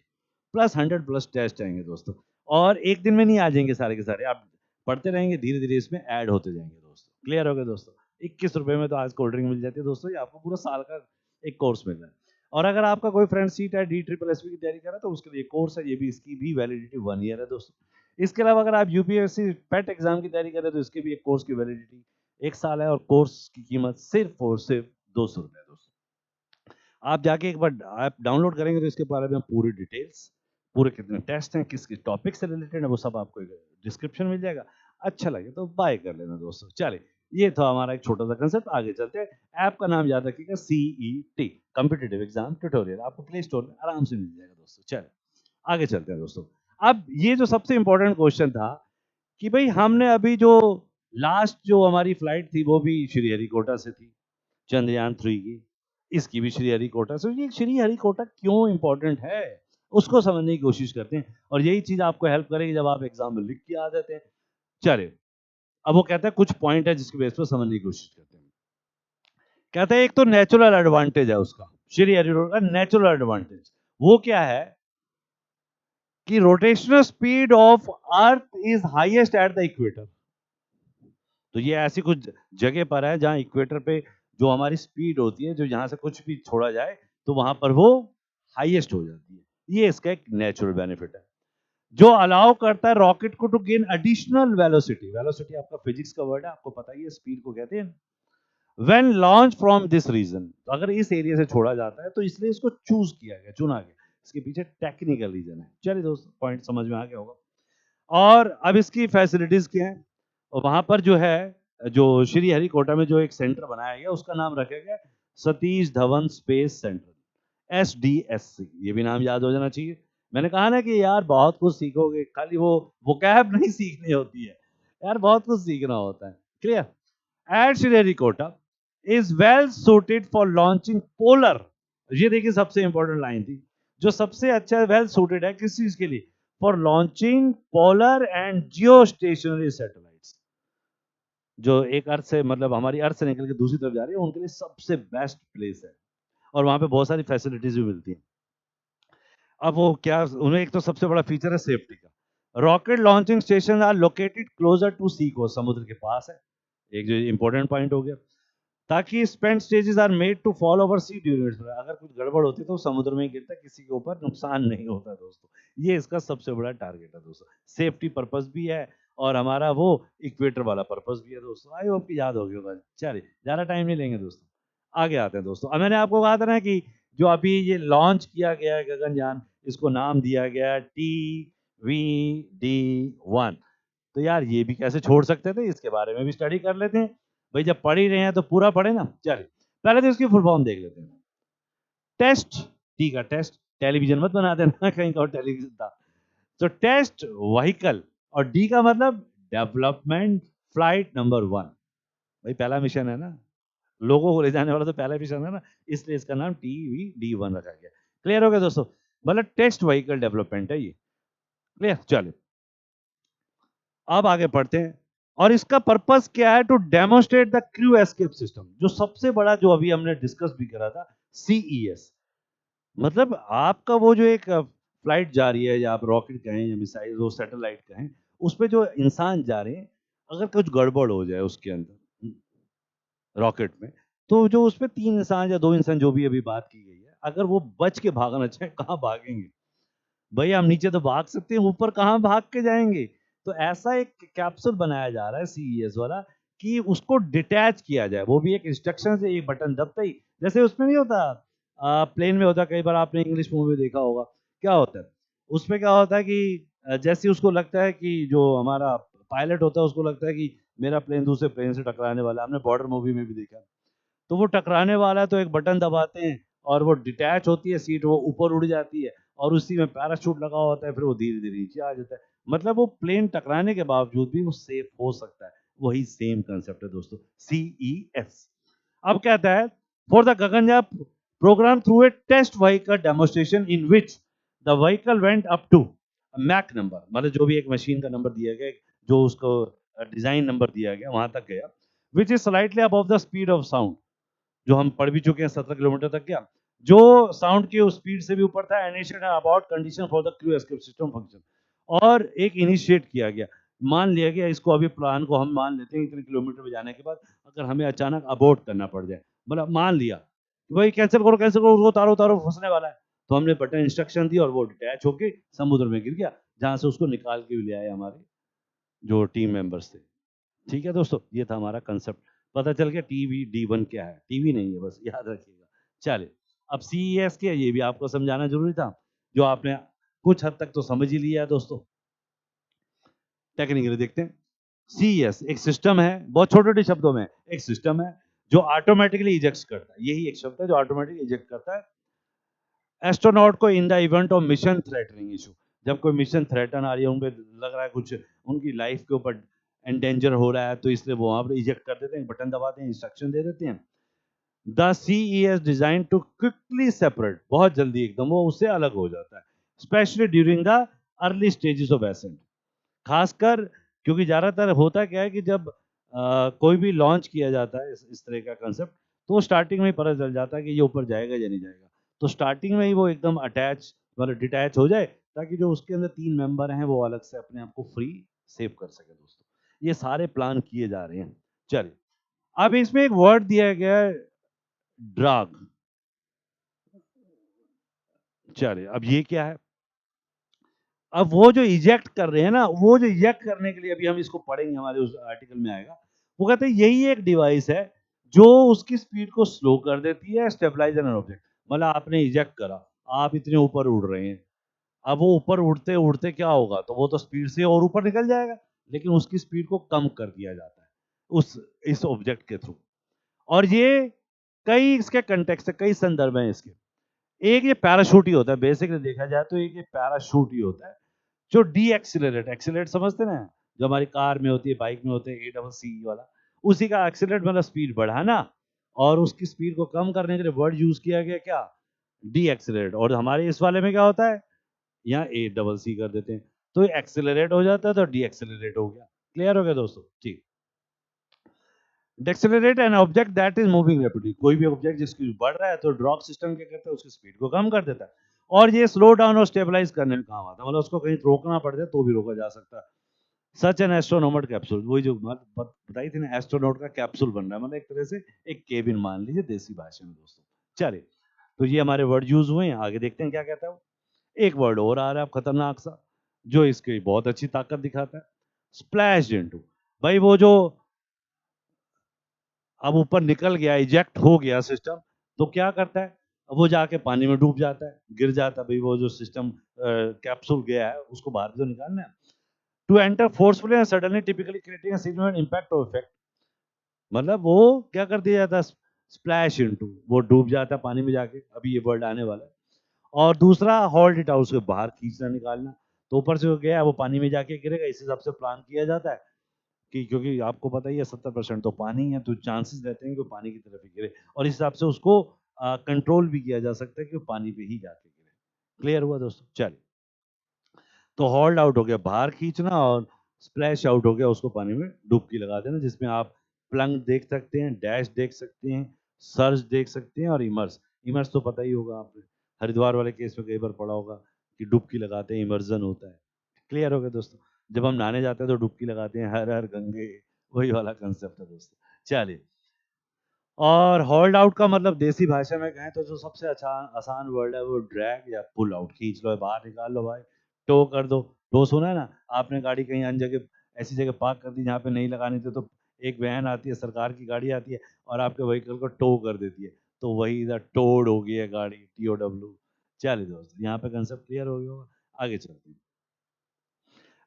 प्लस 100+ टेस्ट आएंगे दोस्तों। और एक दिन में नहीं आ जाएंगे सारे के सारे, आप पढ़ते रहेंगे, धीरे धीरे इसमें ऐड होते जाएंगे दोस्तों। क्लियर हो गया दोस्तों? 21 रुपए में तो आज कोल्ड ड्रिंक मिल जाती है दोस्तों, ये आपको पूरा साल का एक कोर्स मिल रहा है। और अगर आपका कोई फ्रेंड सीट है DSSS की तैयारी कर रहा है तो उसके लिए कोर्स है, ये भी, इसकी भी वैलिडिटी 1 ईयर है दोस्तों। इसके अलावा अगर आप UPSC पेट एग्जाम की तैयारी कर रहे हैं तो इसके भी एक कोर्स की वैलिडिटी 1 साल है, और कोर्स की कीमत सिर्फ और सिर्फ 200 रुपए दोस्तों। आप जाके एक बार ऐप डाउनलोड करेंगे तो इसके बारे में पूरी डिटेल्स, पूरे कितने टेस्ट हैं, किस किस टॉपिक से रिलेटेड है, वो सब आपको डिस्क्रिप्शन मिल जाएगा। अच्छा लगे तो बाय कर लेना दोस्तों। चलिए, ये था हमारा एक छोटा सा कंसेप्ट। आगे चलते हैं। ऐप का नाम याद रखिएगा, CET, कॉम्पिटिटिव एग्जाम ट्यूटोरियल, आपको प्ले स्टोर में आराम से मिल जाएगा दोस्तों। चलिए आगे चलते हैं दोस्तों। अब ये जो सबसे इंपॉर्टेंट क्वेश्चन था कि भाई हमने अभी जो लास्ट जो हमारी फ्लाइट थी वो भी श्रीहरिकोटा से थी, चंद्रयान 3 की, इसकी भी श्रीहरिकोटा से। ये श्रीहरिकोटा क्यों इंपॉर्टेंट है उसको समझने की कोशिश करते हैं, और यही चीज आपको हेल्प करेगी जब आप एग्जाम में लिख के आ जाते हैं। चलिए, अब वो कहता है कुछ पॉइंट है जिसके बेस पर समझने की कोशिश करते हैं। कहते हैं एक तो नेचुरल एडवांटेज है उसका, श्रीहरिकोटा नेचुरल एडवांटेज वो क्या है कि rotational speed of earth is highest at the equator. तो ये ऐसी कुछ जगह पर है जहां इक्वेटर पे जो हमारी स्पीड होती है, जो यहाँ से कुछ भी छोड़ा जाए तो वहां पर वो हाईएस्ट हो जाती है। ये इसका एक नेचुरल बेनिफिट है जो अलाउ करता है रॉकेट को to gain additional velocity. Velocity आपका फिजिक्स का वर्ड है, आपको पता ही है, स्पीड को कहते हैं। When launch from this region, तो अगर इस एरिया से छोड़ा जाता है तो इसलिए इसको चूज किया गया, चुना गया। इसके पीछे टेक्निकल रीजन है। चलिए दोस्तों, पॉइंट समझ में आ गया होगा। और अब इसकी फैसिलिटीज क्या है, और वहां पर जो है, जो श्रीहरिकोटा में जो एक सेंटर बनाया गया उसका नाम रखा गया Satish Dhawan space centre, SDSC। ये भी नाम याद हो जाना चाहिए। मैंने कहा ना कि यार बहुत कुछ सीखोगे, खाली वो कैब नहीं सीखनी होती है यार, बहुत कुछ सीखना होता है। Clear? At Sriharikota is well suited for launching polar, ये देखिए सबसे इंपॉर्टेंट लाइन थी, जो सबसे अच्छा वेल सुटेड है किस चीज के लिए? For launching polar and Jio stationery satellites. जो एक अर्थ से, मतलब हमारी अर्थ से निकल के दूसरी तरफ जा रही है, उनके लिए सबसे बेस्ट प्लेस है, और वहां पे बहुत सारी फैसिलिटीज भी मिलती हैं। अब वो क्या, उन्हें एक तो सबसे बड़ा फीचर है सेफ्टी का। Rocket launching station are located closer to sea को, समुद्र के पास है, एक जो इंपॉर्टेंट पॉइंट हो गया, ताकि spent stages are made to fall over sea during, अगर कुछ गड़बड़ होती है तो समुद्र में गिरता है, किसी के ऊपर नुकसान नहीं होता दोस्तों। ये इसका सबसे बड़ा टारगेट है दोस्तों, सेफ्टी पर्पस भी है और हमारा वो इक्वेटर वाला पर्पस भी है दोस्तों। आई होप कि याद हो गया होगा। चलिए ज्यादा टाइम नहीं लेंगे दोस्तों, आगे आते हैं दोस्तों। अब मैंने आपको कहा था ना कि जो अभी ये लॉन्च किया गया है गगनयान, इसको नाम दिया गया TVD-1। तो यार ये भी कैसे छोड़ सकते थे, इसके बारे में भी स्टडी कर लेते हैं। भाई जब पढ़ ही रहे हैं तो पूरा पढ़े ना। चलिए पहले तो इसकी फुल फॉर्म देख लेते हैं। टेस्ट, टी का टेस्ट, टेलीविजन मत बना देना कहीं का और टेलीविजन था। तो टेस्ट व्हीकल और डी का मतलब डेवलपमेंट फ्लाइट नंबर 1। भाई पहला मिशन है ना, लोगों को ले जाने वाला तो पहला मिशन है ना, इसलिए इसका नाम TVD1 रखा गया। क्लियर हो गया दोस्तों? मतलब टेस्ट व्हीकल डेवलपमेंट है ये। क्लियर? चलिए अब आगे बढ़ते हैं। और इसका पर्पस क्या है? To demonstrate the crew escape system. जो सबसे बड़ा जो अभी हमने डिस्कस भी करा था, CES, मतलब आपका वो जो एक फ्लाइट जा रही है, या आप रॉकेट कहें या मिसाइल वो सैटेलाइट कहें, उस पे जो इंसान जा रहे हैं, अगर कुछ गड़बड़ हो जाए उसके अंदर रॉकेट में, तो जो उसमें 3 इंसान या 2 इंसान जो भी अभी बात की गई है, अगर वो बच के भागना चाहे, कहाँ भागेंगे? भई हम नीचे तो भाग सकते हैं, ऊपर कहाँ भाग के जाएँगे? तो ऐसा एक कैप्सूल बनाया जा रहा है सीईएस वाला, कि उसको डिटैच किया जाए, वो भी एक इंस्ट्रक्शन से, एक बटन दबते ही, जैसे उसमें नहीं होता प्लेन में होता है, कई बार आपने इंग्लिश मूवी में देखा होगा, क्या होता है? उसमें क्या होता है कि जैसे ही उसको लगता है कि जो हमारा पायलट होता है, उसको लगता है कि मेरा प्लेन दूसरे प्लेन से टकराने वाला है, हमने बॉर्डर मूवी में भी देखा है। तो वो टकराने वाला है तो एक बटन दबाते हैं और वो डिटैच होती है सीट, वो ऊपर उड़ जाती है और उसी में पैराशूट लगा होता है, फिर वो धीरे धीरे नीचे आ जाता है। मतलब वो प्लेन टकराने के बावजूद भी वो सेफ हो सकता है। वही सेम कंसेप्ट है दोस्तों, CES। अब कहता है, for the Gaganyaan programme through a test vehicle demonstration in which the vehicle went up to Mach number, मतलब जो भी एक मशीन का नंबर दिया गया, जो उसको डिजाइन नंबर दिया गया, वहां तक गया, which is slightly above the speed of sound, जो हम पढ़ भी चुके हैं 17 किलोमीटर तक गया, जो साउंड की स्पीड से भी ऊपर था। Initiate about condition for the crew escape system function, और एक इनिशिएट किया गया, मान लिया गया इसको, अभी प्लान को हम मान लेते हैं इतने किलोमीटर पे जाने के बाद अगर हमें अचानक अबॉर्ट करना पड़ जाए, मतलब मान लिया कि भाई कैंसिल करो, उसको उतारो उतारो, फंसने वाला है, तो हमने बटन इंस्ट्रक्शन दी और वो डिटैच होके समुद्र में गिर गया, जहां से उसको निकाल के भी ले आए हमारे जो टीम मेंबर्स थे। ठीक है दोस्तों, ये था हमारा कंसेप्ट। पता चल गया TVD1 क्या है? टीवी नहीं है, बस याद रखिएगा। चलिए, अब CES क्या है, ये भी आपको समझाना जरूरी था, जो आपने कुछ हद तक तो समझ ही लिया है दोस्तों। टेक्निकली देखते हैं। CES एक सिस्टम है, बहुत छोटे छोटे शब्दों में एक सिस्टम है जो ऑटोमेटिकली इजेक्ट करता है। यही एक शब्द है जो ऑटोमेटिकली इजेक्ट करता है एस्ट्रोनॉट को in the event of mission threatening issue. जब कोई मिशन थ्रेटन आ रही है, उनको लग रहा है कुछ उनकी लाइफ के ऊपर एंडेंजर हो रहा है, तो इसलिए वो वहां पर इजेक्ट कर देते हैं, बटन दबाते हैं, इंस्ट्रक्शन दे देते हैं। The CES design to quickly separate, बहुत जल्दी एकदम वो उससे अलग हो जाता है, specially during the early stages of ascent. खासकर क्योंकि ज्यादातर होता क्या है कि जब कोई भी लॉन्च किया जाता है इस तरह का कंसेप्ट, तो स्टार्टिंग में ही पता चल जाता है कि ये ऊपर जाएगा या नहीं जाएगा। तो स्टार्टिंग में ही वो एकदम अटैच मतलब डिटैच हो जाए, ताकि जो उसके अंदर 3 मेंबर हैं वो अलग से अपने आप को फ्री सेव कर सके दोस्तों। ये सारे प्लान किए जा रहे हैं। चलिए, अब इसमें एक वर्ड दिया गया है, ड्रग। चलिए, अब ये क्या है? अब वो जो इजेक्ट कर रहे हैं ना, वो जो इजेक्ट करने के लिए अभी हम इसको पढ़ेंगे, हमारे उस आर्टिकल में आएगा। वो कहते हैं यही एक डिवाइस है जो उसकी स्पीड को स्लो कर देती है, स्टेबलाइजर एन ऑब्जेक्ट। मतलब आपने इजेक्ट करा, आप इतने ऊपर उड़ रहे हैं, अब वो ऊपर उड़ते उड़ते क्या होगा, तो वो तो स्पीड से और ऊपर निकल जाएगा, लेकिन उसकी स्पीड को कम कर दिया जाता है उस इस ऑब्जेक्ट के थ्रू। और ये कई इसके कंटेक्स्ट है, कई संदर्भ हैं इसके। एक ये पैराशूट ही होता है, बेसिकली देखा जाए तो एक ये पैराशूट ही होता है जो डी एक्सिलरेट, एक्सिलरेट समझते ना, जो हमारी कार में होती है, बाइक में होते हैं, ACC वाला, उसी का एक्सिलरेट मतलब स्पीड बढ़ाना, और उसकी स्पीड को कम करने के लिए वर्ड यूज किया गया क्या, डी एक्सिलरेट। और हमारे इस वाले में क्या होता है, यहाँ ACC कर देते हैं, तो एक्सिलरेट हो जाता है, तो डी एक्सिलरेट हो गया। क्लियर हो गया दोस्तों? ठीक। Decelerate an object that is moving rapidly, कोई भी ऑब्जेक्ट जिसकी बढ़ रहा है तो ड्रॉप सिस्टम क्या करता है, उसकी स्पीड को कम कर देता है। और ये स्लो डाउन और स्टेबलाइज करने में काम आता है, मतलब उसको कहीं रोकना पड़ जाए तो भी रोका जा सकता है। सच एन एस्ट्रोनॉट कैप्सूल, वही जो बताई थी ना, एस्ट्रोनॉट का कैप्सूल बन रहा है, मतलब एक तरह से एक केबिन मान लीजिए देसी भाषा में दोस्तों। चलिए, तो ये हमारे वर्ड यूज हुए हैं, आगे देखते हैं क्या कहता है वो। एक वर्ड और आ रहा है अब खतरनाक सा, जो इसकी बहुत अच्छी ताकत दिखाता है, स्प्लैश इनटू। भाई वो जो अब ऊपर निकल गया, इजेक्ट हो गया सिस्टम, तो क्या करता है, अब वो जाके पानी में डूब जाता है, गिर जाता है। भाई वो जो सिस्टम कैप्सूल गया है उसको बाहर भी तो निकालना है। To enter forcefully and suddenly typically creating a significant impact और इफेक्ट, मतलब वो क्या कर दिया जाता है, स्प्लैश इनटू, वो डूब जाता है पानी में जाके, अभी ये वर्ड आने वाला है। और दूसरा होल्ड इट आउट, उसके बाहर खींचना निकालना। तो ऊपर से गया वो पानी में जाके गिरेगा। इस हिसाब से प्लान किया जाता है कि क्योंकि आपको पता ही है 70% तो पानी है, तो चांसेस रहते हैं कि वो पानी की तरफ ही गिरे, और इस हिसाब से उसको कंट्रोल भी किया जा सकता है कि वो पानी पे ही जाके गिरे। क्लियर हुआ दोस्तों? चलिए, तो होल्ड आउट हो गया बाहर खींचना, और स्प्लैश आउट हो गया उसको पानी में डुबकी लगा देना, जिसमें आप प्लंग देख सकते हैं, डैश देख सकते हैं, सर्ज देख सकते हैं, और इमर्स। इमर्स तो पता ही होगा आपने, हरिद्वार वाले केस में कई बार पढ़ा होगा कि डुबकी लगाते हैं, इमर्जन होता है। क्लियर हो गया दोस्तों? जब हम नहाने जाते हैं तो डुबकी लगाते हैं, हर हर गंगे, वही वाला कंसेप्ट है दोस्तों। चलिए, और होल्ड आउट का मतलब देसी भाषा में कहें तो जो सबसे अच्छा आसान वर्ड है वो ड्रैग या पुल आउट। खींच लो, बाहर निकाल लो भाई, टो कर दो। टो सुना है ना आपने? गाड़ी कहीं अन्य जगह, ऐसी जगह पार्क कर दी जहाँ पे नहीं लगानी थी, तो एक वैन आती है, सरकार की गाड़ी आती है, और आपके व्हीकल को टो कर देती है, तो वही इधर टोड हो गई है गाड़ी, TOW। चलिए दोस्त, यहाँ पे कंसेप्ट क्लियर हो गया होगा। आगे चलते हैं।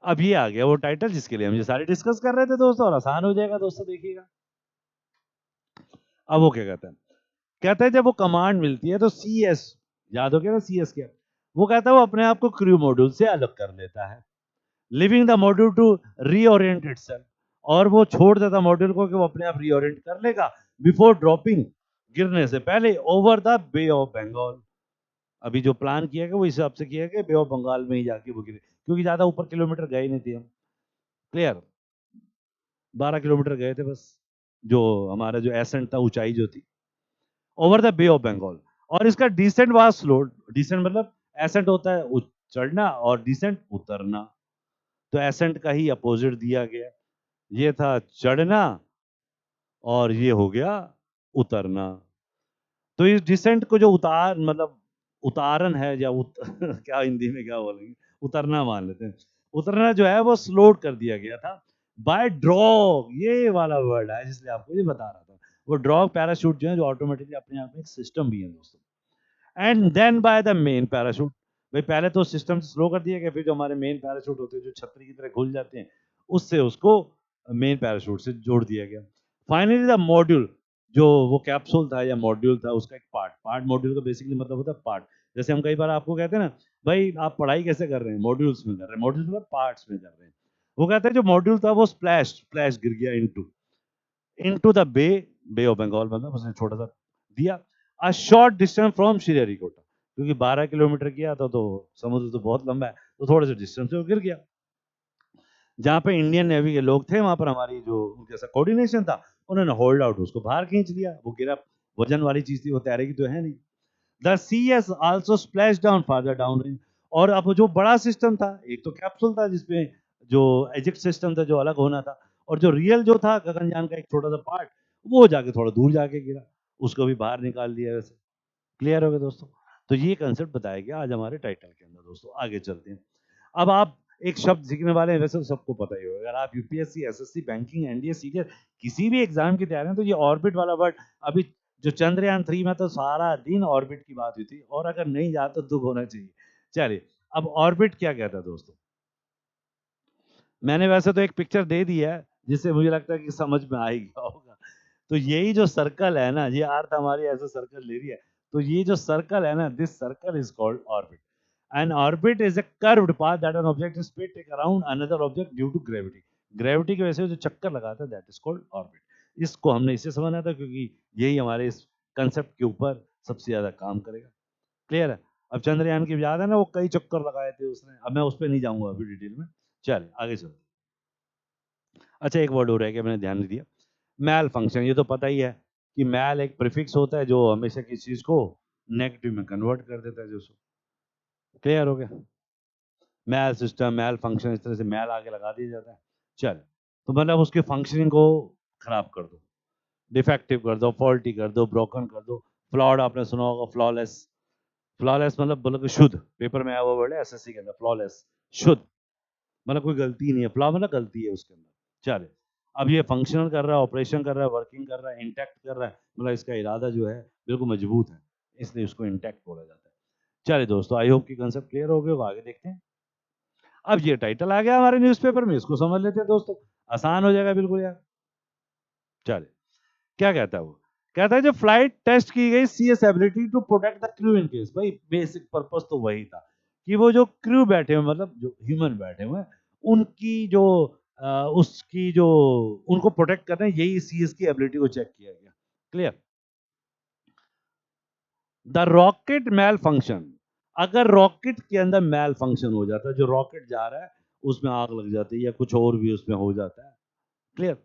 अब ये आ गया वो टाइटल जिसके लिए हम ये सारे डिस्कस कर रहे थे दोस्तों, और आसान हो जाएगा दोस्तों, देखिएगा। अब वो क्या कहता है? कहता है जब वो कमांड मिलती है तो CS, याद हो गया ना CS क्या? वो कहता है वो अपने आप को क्रू मॉड्यूल से अलग कर लेता है, living the module to reorient itself, और वो छोड़ देता मॉड्यूल को कि वो अपने आप रीओरिएंट कर लेगा बिफोर ड्रॉपिंग, गिरने से पहले, over the bay of Bengal. अभी जो प्लान किया गया वो इस हिसाब से किया गया बे ऑफ बंगाल में ही जाके वो गिरे, क्योंकि ज्यादा ऊपर किलोमीटर गए नहीं थे हम। क्लियर? 12 किलोमीटर गए थे बस, जो हमारा जो एसेंट था, ऊंचाई जो थी, over the bay of Bengal. और इसका डिसेंट वाज स्लो। डिसेंट मतलब एसेंट होता है चढ़ना, और डिसेंट उतरना, तो एसेंट का ही अपोजिट दिया गया। ये था चढ़ना, और ये हो गया उतरना। तो इस डिसेंट को जो उतार मतलब उतारन है, या क्या हिंदी में क्या बोलेंगे, उतरना मान लेते हैं। उतरना जो है वो स्लो कर दिया गया था बाय ड्रॉग, ये वाला वर्ड है जिसलिए आपको ये बता रहा था। वो ड्रॉग पैराशूट जो है, जो ऑटोमेटिकली अपने आप में एक सिस्टम भी है दोस्तों, and then by the main parachute. भाई पहले तो सिस्टम स्लो कर दिया गया, फिर जो हमारे मेन पैराशूट होते हैं जो छतरी की तरह खुल जाते हैं, उससे उसको मेन पैराशूट से जोड़ दिया गया। फाइनली द मॉड्यूल, जो वो कैप्सूल था या मॉड्यूल था, उसका एक पार्ट मॉड्यूल का बेसिकली मतलब होता है पार्ट। जैसे हम कई बार आपको कहते हैं ना, भाई आप पढ़ाई कैसे कर रहे हैं? मॉड्यूल्स में कर रहे हैं। मॉड्यूल्स मतलब पार्ट्स में कर रहे हैं। वो कहते हैं जो मॉड्यूल था वो स्प्लैश स्प्लैश गिर गया into the bay of Bengal, मतलब उसने छोटा सा दिया, a short distance from Sriharikota, क्योंकि 12 किलोमीटर किया था तो समुद्र तो बहुत लंबा है, तो थोड़े से डिस्टेंस से वो गिर गया। जहाँ पे इंडियन नेवी के लोग थे, वहां पर हमारी जो उनके साथ कोऑर्डिनेशन था, उन्होंने होल्ड आउट उसको बाहर खींच लिया। वो गिरा, वजन वाली चीज थी, वो तैरेगी तो है नहीं। The CS also splash down father down range. और अब जो बड़ा सिस्टम था, एक तो कैप्सूल था जिसमें जो एजेक्ट सिस्टम था जो अलग होना था, और जो रियल जो था गगनयान का एक छोटा सा पार्ट, वो जाके थोड़ा दूर जाके गिरा, उसको भी बाहर निकाल दिया वैसे। क्लियर हो गया दोस्तों? तो ये कंसेप्ट बताया गया आज हमारे टाइटल के अंदर दोस्तों। आगे चलते हैं। अब आप एक शब्द सीखने वाले हैं, वैसे तो सबको पता ही होगा, अगर आप UPSC, SSC, banking, NDA, serial किसी भी एग्जाम की तैयारी में, तो ये ऑर्बिट वाला वर्ड, अभी जो चंद्रयान 3 में तो सारा दिन ऑर्बिट की बात हुई थी, और अगर नहीं याद तो दुख होना चाहिए। चलिए, अब ऑर्बिट क्या कहता है दोस्तों? मैंने वैसे तो एक पिक्चर दे दी है जिससे मुझे लगता है कि समझ में आ ही गया होगा। तो यही जो सर्कल है ना, ये अर्थ हमारी ऐसे सर्कल ले रही है, तो ये जो सर्कल है ना, this circle is called orbit. An orbit is a curved path that an object is sped take around another object due to gravity. Gravity की वजह से जो चक्कर लगाता है, दैट इज कॉल्ड ऑर्बिट। इसको हमने इससे समझना था क्योंकि यही हमारे इस कंसेप्ट के ऊपर सबसे ज्यादा काम करेगा। क्लियर है? अब चंद्रयान की याद है ना, वो कई चक्कर लगाए थे उसने, अब मैं उस पर नहीं जाऊंगा अभी डिटेल में। चलिए आगे चलते। अच्छा, एक वर्ड हो रहा है कि मैंने ध्यान नहीं दिया, मैल फंक्शन। ये तो पता ही है कि मैल एक प्रीफिक्स होता है जो हमेशा किसी चीज को नेगेटिव में कन्वर्ट कर देता है जो। क्लियर हो गया? मैल सिस्टम, मैल फंक्शन, इस तरह से मैल आगे लगा दिया जाता है। चल, तो मतलब उसके फंक्शनिंग को खराब कर दो, डिफेक्टिव कर दो, फॉल्टी कर दो, ब्रोकन कर दो। फ्लॉड आपने सुना होगा, फ्लॉलेस। फ्लॉलेस मतलब बोलो कि शुद्ध, पेपर में आया हुआ वर्ड है SSC के अंदर, फ्लॉलेस, शुद्ध, मतलब कोई गलती नहीं है। फ्लॉ मतलब गलती है उसके अंदर। चले, अब ये फंक्शनल कर रहा है, ऑपरेशन कर रहा है, वर्किंग कर रहा है, इंटैक्ट कर रहा है, मतलब इसका इरादा जो है बिल्कुल मजबूत है, इसलिए उसको इंटैक्ट बोला जाता है। चलिए दोस्तों, आई होप कि कंसेप्ट क्लियर हो गया होगा। आगे देखते हैं। अब ये टाइटल आ गया हमारे न्यूज़पेपर में, इसको समझ लेते हैं दोस्तों, आसान हो जाएगा बिल्कुल यार। चलिए, क्या कहता है वो? कहता है जो फ्लाइट टेस्ट की गई CS ability to protect the crew in case. भाई बेसिक पर्पस तो वही था कि वो जो क्रू बैठे हुए मतलब जो ह्यूमन बैठे हुए हैं उनकी जो उसकी जो उनको प्रोटेक्ट करना है, यही सीएस की एबिलिटी को चेक किया गया। Clear. The rocket malfunction, अगर रॉकेट के अंदर मैल फंक्शन हो जाता है, जो रॉकेट जा रहा है उसमें आग लग जाती है या कुछ और भी उसमें हो जाता है। क्लियर।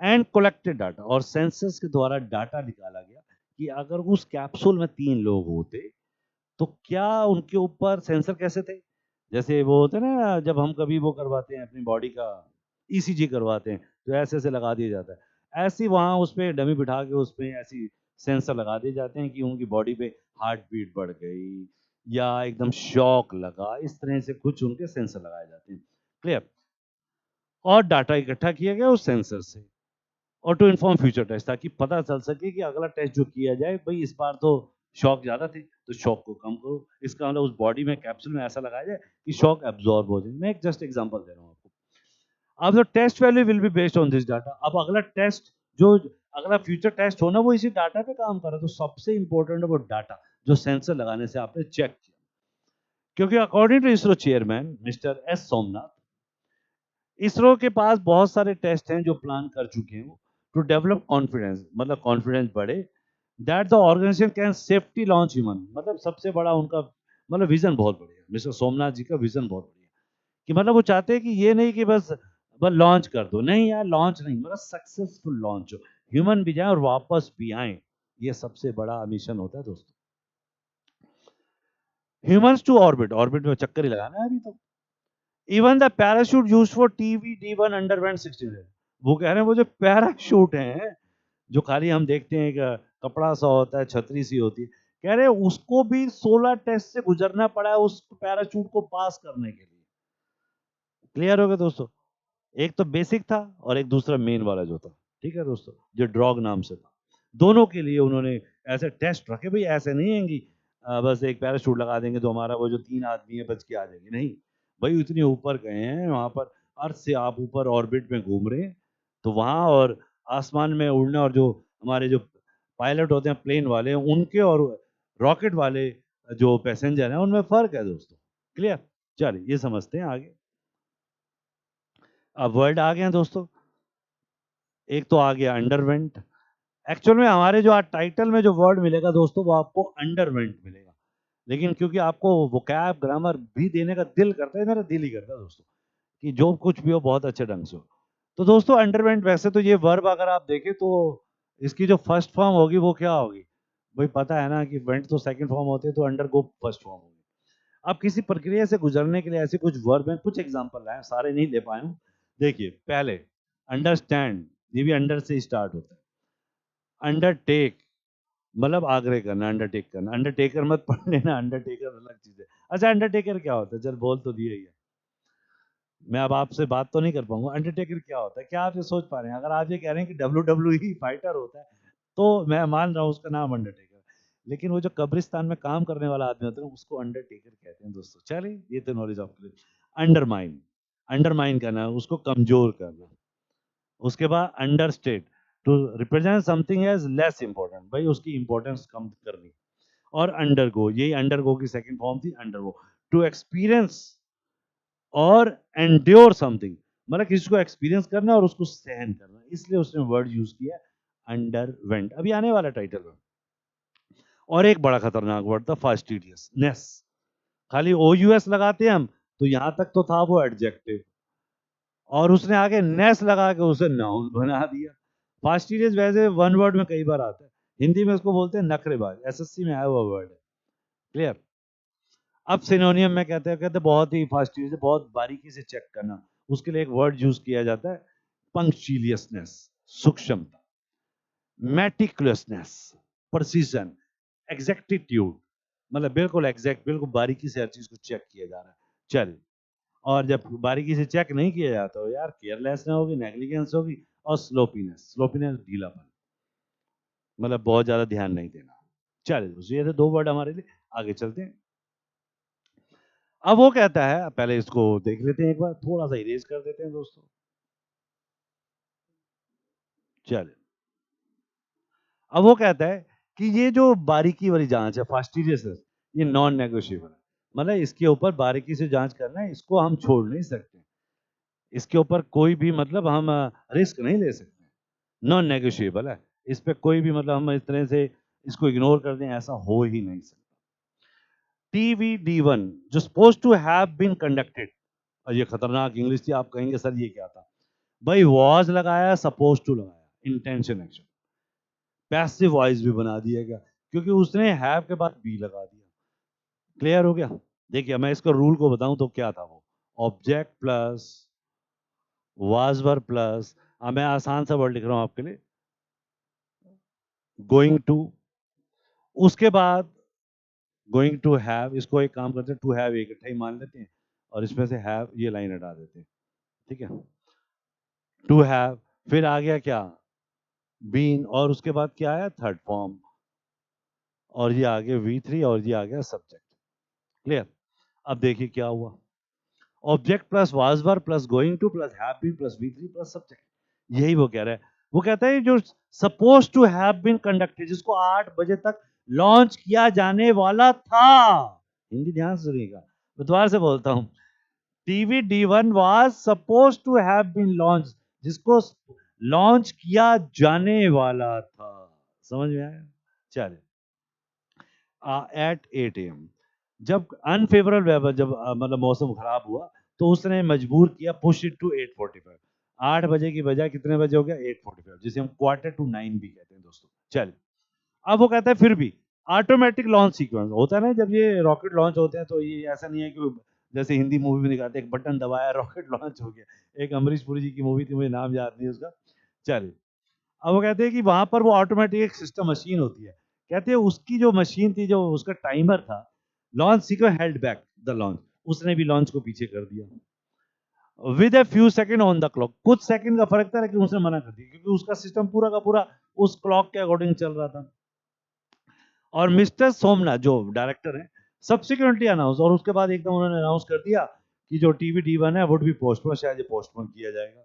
एंड कलेक्टेड डाटा, और सेंसर्स के द्वारा डाटा निकाला गया कि अगर उस कैप्सूल में 3 लोग होते तो क्या उनके ऊपर सेंसर कैसे थे। जैसे वो होते हैं ना, जब हम कभी वो करवाते हैं अपनी बॉडी का ईसीजी करवाते हैं तो ऐसे ऐसे लगा दिया जाता है, ऐसे वहाँ उस पर डमी बिठा के उस पर ऐसी सेंसर लगा दिए जाते हैं कि उनकी बॉडी पे हार्ट बीट बढ़ गई या एकदम शॉक लगा, इस तरह से कुछ उनके सेंसर लगाए जाते हैं। क्लियर। और डाटा इकट्ठा किया गया उस सेंसर से, और टू इन्फॉर्म फ्यूचर टेस्ट, ताकि पता चल सके कि अगला टेस्ट जो किया जाए, भाई इस बार तो शॉक ज्यादा थे तो शॉक को कम करो, इसका मतलब उस बॉडी में कैप्सूल में ऐसा लगाया जाए कि शॉक एब्जॉर्ब हो जाए। मैं एक जस्ट एग्जांपल दे रहा हूँ आपको। अब the test value will be based on this data, अब अगला टेस्ट जो अगला फ्यूचर टेस्ट होना वो इसी डाटा पे काम कर रहा है, तो सबसे इंपॉर्टेंट है वो डाटा जो सेंसर लगाने से आपने चेक किया। क्योंकि according to ISRO chairman mister S Somnath, ISRO के पास बहुत सारे टेस्ट हैं जो प्लान कर चुके हैं टू डेवलप कॉन्फिडेंस, मतलब कॉन्फिडेंस बढ़े, that the organisation can safety launch human, मतलब सबसे बड़ा उनका मतलब विजन बहुत बढ़िया, मिस्टर सोमनाथ जी का विजन बहुत बढ़िया, कि मतलब वो चाहते हैं कि ये नहीं कि बस बस लॉन्च कर दो, नहीं यार लॉन्च नहीं, मतलब सक्सेसफुल लॉन्च हो, ह्यूमन भी जाए और वापस भी आए, ये सबसे बड़ा मिशन होता है दोस्तों। ह्यूमंस टू ऑर्बिट, ऑर्बिट में चक्कर ही लगाना है अभी तो। Even the parachute used for TV D1 underwent 16 days, वो कह रहे हैं वो जो पैराशूट है जो खाली हम देखते हैं कि कपड़ा सा होता है, छतरी सी होती है, कह रहे हैं उसको भी 16 टेस्ट से गुजरना पड़ा है उस पैराशूट को पास करने के लिए। क्लियर हो गया दोस्तों। एक तो बेसिक था और एक दूसरा मेन वाला जो था, ठीक है दोस्तों, जो ड्रॉग नाम से था, दोनों के लिए उन्होंने ऐसे टेस्ट रखे। भाई ऐसे नहीं है कि बस एक पैराशूट लगा देंगे तो हमारा वो जो 3 आदमी है बच के आ जाएंगे, नहीं भाई, इतने ऊपर गए हैं वहां पर, अर्थ से आप ऊपर ऑर्बिट में घूम रहे हैं, तो वहां और आसमान में उड़ने, और जो हमारे जो पायलट होते हैं प्लेन वाले उनके और रॉकेट वाले जो पैसेंजर हैं उनमें फर्क है दोस्तों। क्लियर। चलिए ये समझते हैं आगे। अब वर्ड आ गए हैं दोस्तों, एक तो आ गया अंडरवेंट। एक्चुअल में हमारे जो आज टाइटल में जो वर्ड मिलेगा दोस्तों वो आपको अंडरवेंट मिलेगा, लेकिन क्योंकि आपको वोकैब ग्रामर भी देने का दिल करता है, मेरा दिल ही करता है दोस्तों कि जो कुछ भी हो बहुत अच्छे ढंग से हो। तो दोस्तों अंडरवेंट, वैसे तो ये वर्ब अगर आप देखें तो इसकी जो फर्स्ट फॉर्म होगी वो क्या होगी, भाई पता है ना कि वेंट तो सेकंड फॉर्म होते हैं, तो अंडरगो फर्स्ट फॉर्म होगी। अब किसी प्रक्रिया से गुजरने के लिए ऐसे कुछ वर्ब हैं, कुछ एग्जांपल लाए, सारे नहीं ले पाए हूं। देखिए पहले अंडरस्टैंड, ये भी अंडर से स्टार्ट होता है। अंडरटेक मतलब आग्रह करना, अंडरटेक करना, अंडरटेकर मत पढ़ लेना, अंडरटेकर अलग चीज है। अच्छा अंडरटेकर क्या होता है, चल बोल तो दिया ही है, मैं अब आपसे बात तो नहीं कर पाऊंगा। अंडरटेकर क्या होता है, क्या आप ये सोच पा रहे हैं? अगर आप ये कह रहे हैं कि WWE फाइटर होता है तो मैं मान रहा हूँ उसका नाम अंडरटेकर, लेकिन वो जो कब्रिस्तान में काम करने वाला आदमी होता है ना, उसको अंडरटेकर कहते हैं दोस्तों। चलिए ये तो नॉलेज आपके लिए। अंडरमाइन, अंडरमाइन करना, उसको कमजोर करना। उसके बाद understate, to represent something as less important, भाई उसकी इंपॉर्टेंस कम करनी। और अंडरगो, यही अंडरगो की सेकंड फॉर्म थी, अंडरगो, टू एक्सपीरियंस और एंड्योर समथिंग, मतलब किसी को एक्सपीरियंस करना और उसको सहन करना, इसलिए उसने वर्ड यूज किया अंडरवेंट। अभी आने वाला टाइटल में। और एक बड़ा खतरनाक वर्ड था फास्टिडियस नेस, खाली ओ यू एस लगाते हैं हम, तो यहां तक तो था वो एडजेक्टिव, और उसने आगे नेस लगा के उसे नाउन बना दिया। फास्टिडियस वैसे वन वर्ड में कई बार आता है, हिंदी में उसको बोलते हैं नखरेबाज, एसएससी में आया हुआ वर्ड है। क्लियर। अब सिनोनियम में कहते हैं बहुत ही फास्ट चीज है, बहुत बारीकी से चेक करना, उसके लिए एक वर्ड यूज किया जाता है, पंक्चुलियसनेस, सूक्ष्मता, मेटिकुलसनेस, प्रिसीजन, एग्जैक्टिट्यूड, मतलब बिल्कुल एग्जैक्ट, बिल्कुल बारीकी से हर चीज को चेक किया जा रहा है। चल, और जब बारीकी से चेक नहीं किया जाता हो यार, केयरलेसनेस होगी, नेग्लिजेंस होगी, और स्लोपीनेस, स्लोपीनेस ढीलापन, मतलब बहुत ज्यादा ध्यान नहीं देना। चलिए ये थे 2 वर्ड हमारे लिए, आगे चलते हैं। अब वो कहता है, पहले इसको देख लेते हैं एक बार, थोड़ा सा इरेज कर देते हैं दोस्तों। चलिए अब वो कहता है कि ये जो बारीकी वाली जांच है फास्टिडियस, ये नॉन नेगोशिएबल है। मतलब इसके ऊपर बारीकी से जांच करना है, इसको हम छोड़ नहीं सकते, इसके ऊपर कोई भी मतलब हम रिस्क नहीं ले सकते, नॉन नेगोशिएबल है, इस पे कोई भी मतलब हम इस तरह से इसको इग्नोर कर दें, ऐसा हो ही नहीं सकता। TVD1 जो suppose to have been conducted, और ये खतरनाक इंग्लिश थी, आप कहेंगे सर ये क्या था, भाई वॉज लगाया, सपोज टू लगाया, इंटेंशन एक्शन, पैसिव वॉइस भी बना दिया गया क्योंकि उसने हैव के बाद बी लगा दिया। क्लियर हो गया? देखिए मैं इसका रूल को बताऊं तो क्या था वो, object plus was were plus, मैं आसान सा वर्ड लिख रहा हूं आपके लिए, गोइंग टू, उसके बाद गोइंग टू हैव, इसको एक काम करते हैं टू हैव इकट्ठा ही मान लेते हैं और इसमें से हैव ये लाइन हटा देते हैं, ठीक है, टू हैव, फिर आ गया क्या, बीन, और उसके बाद क्या आया, थर्ड फॉर्म, और ये आ गया V3 और ये आ गया सब्जेक्ट। क्लियर? अब देखिए क्या हुआ, object plus was were plus going to plus have been plus V3 plus subject, यही वो कह रहा है। वो कहता है जो suppose to have been conducted, जिसको 8 बजे तक लॉन्च किया जाने वाला था, हिंदी ध्यान से सुनिएगा, मैं दोबारा से बोलता हूं, TVD1 was supposed to have been launched, जिसको लॉन्च किया जाने वाला था, समझ में आया? चलिए, एट 8 AM, जब अनफेवरेबल वेदर, जब मतलब मौसम खराब हुआ तो उसने मजबूर किया, पुश इट टू 8:45, 8 बजे की बजाय कितने बजे हो गया, 8:45, जिसे हम क्वार्टर टू 9 भी कहते हैं दोस्तों। चल, अब वो कहता है फिर भी ऑटोमेटिक लॉन्च सीक्वेंस होता है ना, जब ये रॉकेट लॉन्च होते हैं तो ये ऐसा नहीं है कि जैसे हिंदी मूवी में दिखाते हैं एक बटन दबाया रॉकेट लॉन्च हो गया, एक अमरीश पुरी जी की मूवी थी, मुझे नाम याद नहीं उसका। चलिए, अब वो कहते हैं कि वहां पर वो ऑटोमेटिक एक सिस्टम मशीन होती है, कहते हैं उसकी जो मशीन थी, जो उसका टाइमर था, launch sequence held back the launch, उसने भी लॉन्च को पीछे कर दिया with a few second on the clock, कुछ सेकंड का फर्क था लेकिन उसने मना कर दिया क्योंकि उसका सिस्टम पूरा का पूरा उस क्लॉक के अकॉर्डिंग चल रहा था। और मिस्टर सोमनाथ जो डायरेक्टर हैं, सब्सिक्वेंटली अनाउंस, और उसके बाद एकदम उन्होंने अनाउंस कर दिया कि जो TVD1 है वुड बी पोस्टपोन, शायद ये पोस्टपोन किया जाएगा।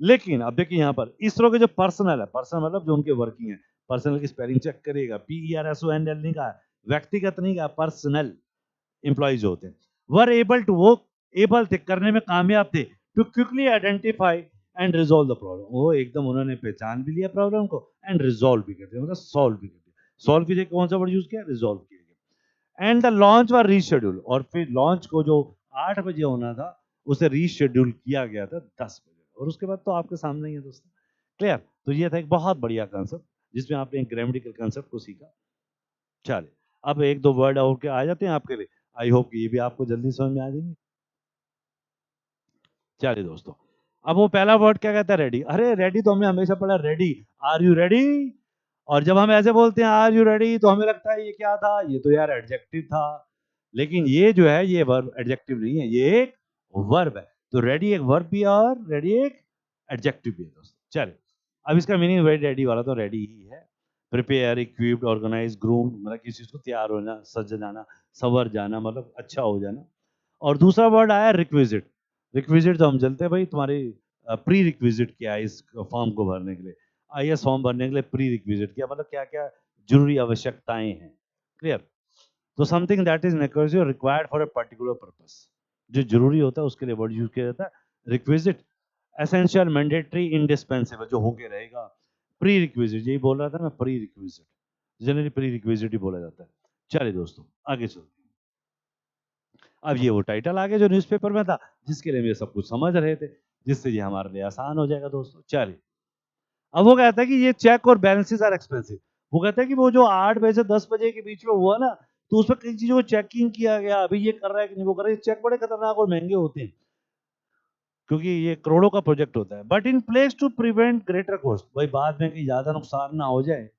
लेकिन अब देखिए यहाँ पर इसरो के जो पर्सनल है, पर्सनल मतलब जो उनके वर्किंग है, पर्सनल की स्पेलिंग चेक करिएगा, PERSONL नहीं कहा, व्यक्तिगत नहीं कहा, पर्सनल एम्प्लॉइज होते हैं, वर एबल टू, वो एबल थे, करने में कामयाब थे, to quickly identify and resolve the problem, वो एकदम उन्होंने पहचान भी लिया प्रॉब्लम को एंड रिजॉल्व भी कर दिया, मतलब सॉल्व भी कर दिया। सॉल्व कीजिए, कौन सा वर्ड यूज किया, रिजॉल्व किया गया, and the launch were reschedule, और फिर लॉन्च को जो 8 बजे होना था उसे रीशेड्यूल किया गया था 10 बजे, और उसके बाद तो आपके सामने ही है दोस्तों। क्लियर? तो ये था एक बहुत बढ़िया कंसेप्ट जिसमें आपने एक ग्रामेटिकल कंसेप्ट को सीखा। चलिए, अब एक दो वर्ड और के आ जाते हैं आपके लिए, आई होप कि ये भी आपको जल्दी समझ में आ जाएंगे। चलिए दोस्तों, अब वो पहला वर्ड क्या कहता है, रेडी, अरे रेडी तो हमने हमेशा पढ़ा, रेडी, आर यू रेडी, और जब हम ऐसे बोलते हैं आर यू रेडी तो हमें लगता है ये क्या था, ये तो यार एडजेक्टिव था, लेकिन ये जो है ये वर्ब एडजेक्टिव नहीं है, ये एक वर्ब है। तो रेडी एक वर्ब भी है और रेडी एक एडजेक्टिव भी है दोस्तों। चलिए, अब इसका मीनिंग वही रेडी वाला तो रेडी ही है, प्रिपेयर, इक्विप्ड, ऑर्गेनाइज, ग्रूम, मतलब किसी चीज को तैयार होना, सज जाना, संवर जाना, मतलब अच्छा हो जाना। और दूसरा वर्ड आया रिक्विजिट, रिक्विजिट तो हम चलते हैं भाई, तुम्हारी प्री रिक्विजिट क्या है इस फॉर्म को भरने के लिए, IS फॉर्म भरने के लिए प्री रिक्विजिट क्या, मतलब क्या क्या जरूरी आवश्यकताएं हैं। क्लियर? तो समथिंग दैट इज नेसेसरी और required for a particular purpose, जो जरूरी होता है उसके लिए वर्ड यूज किया जाता है रिक्विजिट। एसेंशियल, मैंडेटरी, इंडिस्पेंसेबल, जो होके रहेगा। प्री रिक्विजिट, यही बोल रहा था मैं, prerequisite, generally prerequisite ही बोला जाता है। चलिए दोस्तों, आगे चलते हैं। अब ये वो टाइटल आ गया जो न्यूज़पेपर में था, जिसके लिए हम ये सब कुछ समझ रहे थे, जिससे ये हमारे लिए आसान हो जाएगा दोस्तों। चलिए, अब वो कहता है कि ये चेक और बैलेंसेस आर एक्सपेंसिव, वो कहता है कि वो जो 8 बजे से 10 बजे के बीच में हुआ ना, तो उसमें कई चीजों को चेकिंग किया गया, अभी ये कर रहा है कि नहीं वो कर रहा है, चेक बड़े खतरनाक और महंगे होते हैं क्योंकि ये करोड़ों का प्रोजेक्ट होता है, but in place to prevent greater cost, भाई बाद में कहीं ज्यादा नुकसान ना हो जाए,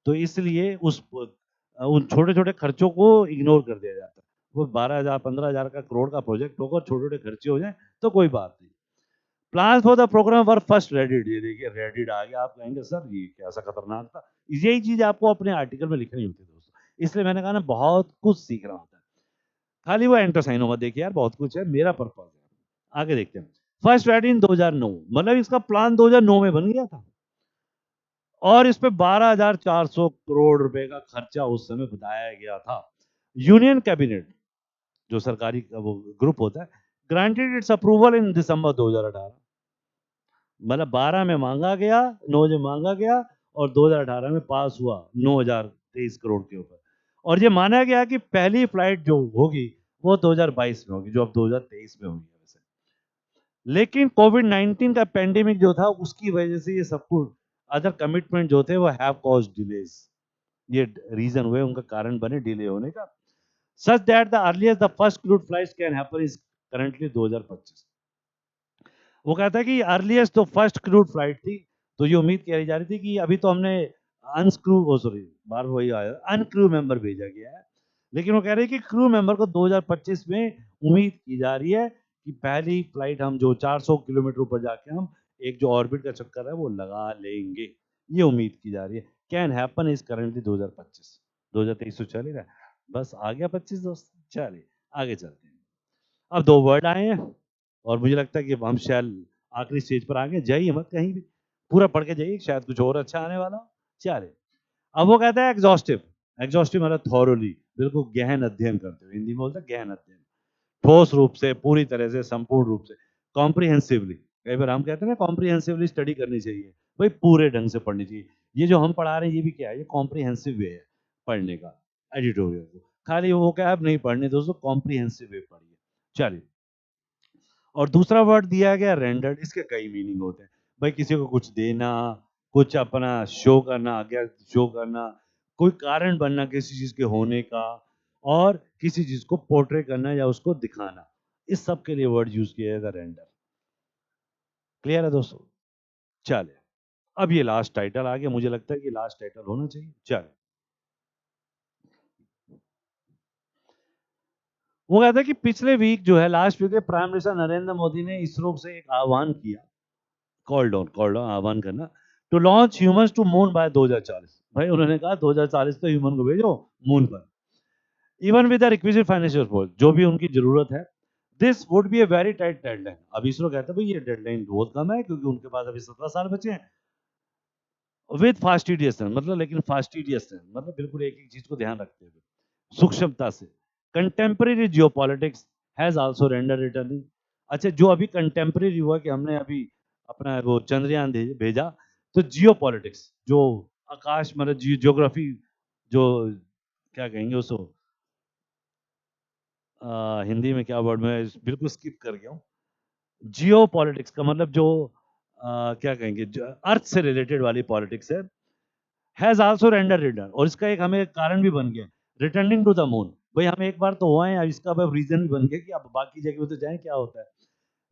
तो इसलिए उन छोटे छोटे खर्चों को इग्नोर कर दिया जाता है। वो 12,000 15,000 का करोड़ का प्रोजेक्ट होगा, छोटे छोटे खर्चे हो जाए तो कोई बात नहीं। Plan for the programme were first readied, ये देखिए रेडिड आ गया, आप कहेंगे सर ये कैसा खतरनाक था, यही चीज आपको अपने आर्टिकल में लिखनी होती है दोस्तों, इसलिए मैंने कहा ना बहुत कुछ सीखना होता है, खाली वो एंटर साइन होगा, देखिए यार बहुत कुछ है, मेरा पर्पज है। आगे देखते हैं, फर्स्ट रेड इन 2009, मतलब इसका प्लान 2009 में बन गया था और इस पे 12,400 करोड़ रुपए का खर्चा उस समय बताया गया था। यूनियन कैबिनेट जो सरकारी का वो ग्रुप होता है, ग्रांटेड इट्स अप्रूवल इन दिसंबर 2018। मतलब 12 में मांगा गया, 9 में मांगा गया और 2018 में पास हुआ 9,023 करोड़ के ऊपर। और ये माना गया कि पहली फ्लाइट जो होगी वो 2022 में होगी, जो अब 2023 में होगी वैसे। लेकिन कोविड 19 का पेंडेमिक जो था उसकी वजह से ये सब कुछ अदर कमिटमेंट जो थे वो हैव कॉज्ड डिलेज, ये रीजन हुए, उनका कारण बने डिले होने का। Such that the earliest the first crude flights can happen is currently 2025। वो कहता है कि अर्लीस्ट तो फर्स्ट क्रूड फ्लाइट थी, तो ये उम्मीद की जा रही थी कि अभी तो हमने अनस्क्रू वो सॉरी बार वही आया अनक्रू मेंबर भेजा गया है, लेकिन वो कह रहे हैं कि क्रू मेंबर को 2025 में उम्मीद की जा रही है कि पहली फ्लाइट हम जो 400 किलोमीटर ऊपर जाके हम एक जो ऑर्बिट का चक्कर है वो लगा लेंगे, ये उम्मीद की जा रही है। कैन हैपन इज करेंटली 2025, 2023 तो चल ही रहा है, बस आ गया 25 दोस्त। चलिए आगे चलते हैं। अब दो वर्ड आए हैं और मुझे लगता है कि हम शायद आखिरी स्टेज पर आ गए, जाइए मत कहीं भी, पूरा पढ़ के जाइए, शायद कुछ और अच्छा आने वाला हो। चलिए, अब वो कहता है एग्जॉस्टिव। एग्जॉस्टिव मतलब थॉरोली, बिल्कुल गहन अध्ययन करते हुए, हिंदी में बोलते हैं गहन अध्ययन, ठोस रूप से, पूरी तरह से, संपूर्ण रूप से, कॉम्प्रिहेंसिवली। कई बार हम कहते हैं ना कॉम्प्रिहेंसिवली स्टडी करनी चाहिए, भाई पूरे ढंग से पढ़नी चाहिए। ये जो हम पढ़ा रहे हैं ये भी क्या है, ये कॉम्प्रिहेंसिव वे है पढ़ने का, एडिटोरियल को। खाली वो क्या आप नहीं पढ़ने दोस्तों, कॉम्प्रिहेंसिव वे पढ़िए। चलिए, और दूसरा वर्ड दिया गया रेंडर्ड, इसके कई मीनिंग होते हैं। भाई किसी को कुछ देना, कुछ अपना शो करना, आज्ञा शो करना, कोई कारण बनना किसी चीज के होने का, और किसी चीज को पोर्ट्रे करना या उसको दिखाना, इस सब के लिए वर्ड यूज किया जाता है रेंडर। क्लियर है दोस्तों? चले, अब ये लास्ट टाइटल आ गया, मुझे लगता है कि लास्ट टाइटल होना चाहिए। चले, वो कहता है कि पिछले वीक जो है, last week prime minister Narendra Modi ने इसरो से एक आह्वान किया, कॉल डाउन आह्वान करना, to launch humans to moon by 2040। भाई उन्होंने कहा 2040 तो ह्यूमन को भेजो मून पर, even with the requisite financial support, जो भी उनकी जरूरत है। This would be a very tight deadline. अब इसरो कहता है भाई ये डेडलाइन बहुत कम है, क्योंकि उनके पास अभी 17 साल बचे हैं, विद फास्टिडियस मतलब, लेकिन फास्टिडियस मतलब बिल्कुल एक एक चीज को ध्यान रखते हुए, सूक्ष्मता से। Contemporary geopolitics has also render returning. अच्छा, जो अभी कंटेम्प्रेरी हुआ कि हमने अभी अपना वो चंद्रयान भेजा, तो जियोपॉलिटिक्स जो आकाश मतलब जियोग्राफी, जो क्या कहेंगे उसको, हिंदी में क्या वर्ड में बिल्कुल स्किप कर गया हूँ। जियो पॉलिटिक्स का मतलब जो क्या कहेंगे, अर्थ से रिलेटेड वाली पॉलिटिक्स है, हैज आल्सो रेंडर रिटर्न, और इसका एक हमें कारण भी बन गया, रिटर्निंग टू द मून। भाई हम एक बार तो हुआ है, इसका रीजन भी बन गया कि अब बाकी जगह पे तो जाए, क्या होता है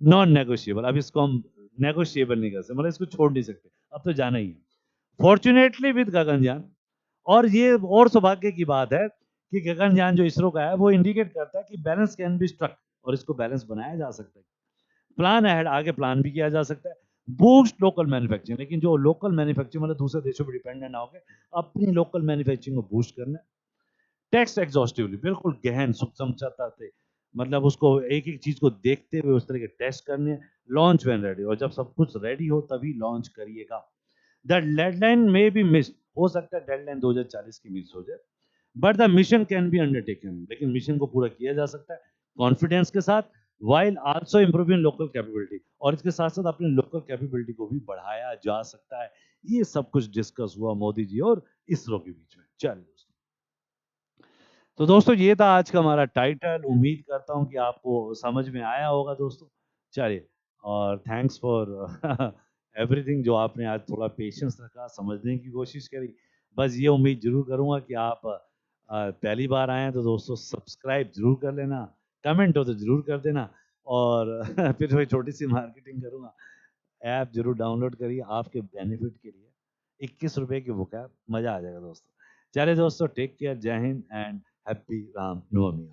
नॉन नेगोशिएबल, अब इसको हम नेगोशिएबल नहीं कर सकते, मतलब इसको छोड़ नहीं सकते, अब तो जाना ही है। फॉर्चुनेटली विद गगनयान, और ये और सौभाग्य की बात है कि गगनयान जो इसरो का है वो इंडिकेट करता है कि बैलेंस कैन बी स्ट्रक, और इसको बैलेंस बनाया जा सकता है। प्लान अहेड, आगे प्लान भी किया जा सकता है। बूस्ट लोकल मैन्युफैक्चरिंग, लेकिन जो लोकल मैन्युफैक्चरिंग मतलब दूसरे देशों पर डिपेंडेंट ना होकर अपनी लोकल मैन्युफैक्चरिंग को बूस्ट करना है। टेक्स्ट एग्जॉस्टिवली, बिल्कुल गहन सूक्ष्मता से, मतलब उसको एक एक चीज को देखते हुए उस तरह के टेस्ट करने। लॉन्च व्हेन रेडी, और जब सब कुछ रेडी हो तभी लॉन्च करिएगा। द डेडलाइन में बी मिस, हो सकता है डेडलाइन 2040 की मिस हो जाए, but the mission can be undertaken, लेकिन मिशन को पूरा किया जा सकता है कॉन्फिडेंस के साथ, while also improving local capability, और इसके साथ साथ अपनी लोकल कैपेबिलिटी को भी बढ़ाया जा सकता है। ये सब कुछ डिस्कस हुआ मोदी जी और इसरो के बीच में। चलिए दोस्तों, तो दोस्तों ये था आज का हमारा टाइटल, उम्मीद करता हूँ कि आपको समझ में आया होगा दोस्तों। चलिए, और थैंक्स फॉर एवरीथिंग, जो आपने आज थोड़ा पेशेंस रखा, समझने की कोशिश करी। बस ये उम्मीद जरूर करूँगा कि आप पहली बार आए हैं तो दोस्तों सब्सक्राइब जरूर कर लेना, कमेंट हो तो जरूर कर देना, और फिर मैं छोटी सी मार्केटिंग करूँगा, ऐप जरूर डाउनलोड करिए आपके बेनिफिट के लिए। 21 रुपए की बुक है, मजा आ जाएगा दोस्तों। चलिए दोस्तों, टेक केयर, जय हिंद एंड हैप्पी राम नवमी।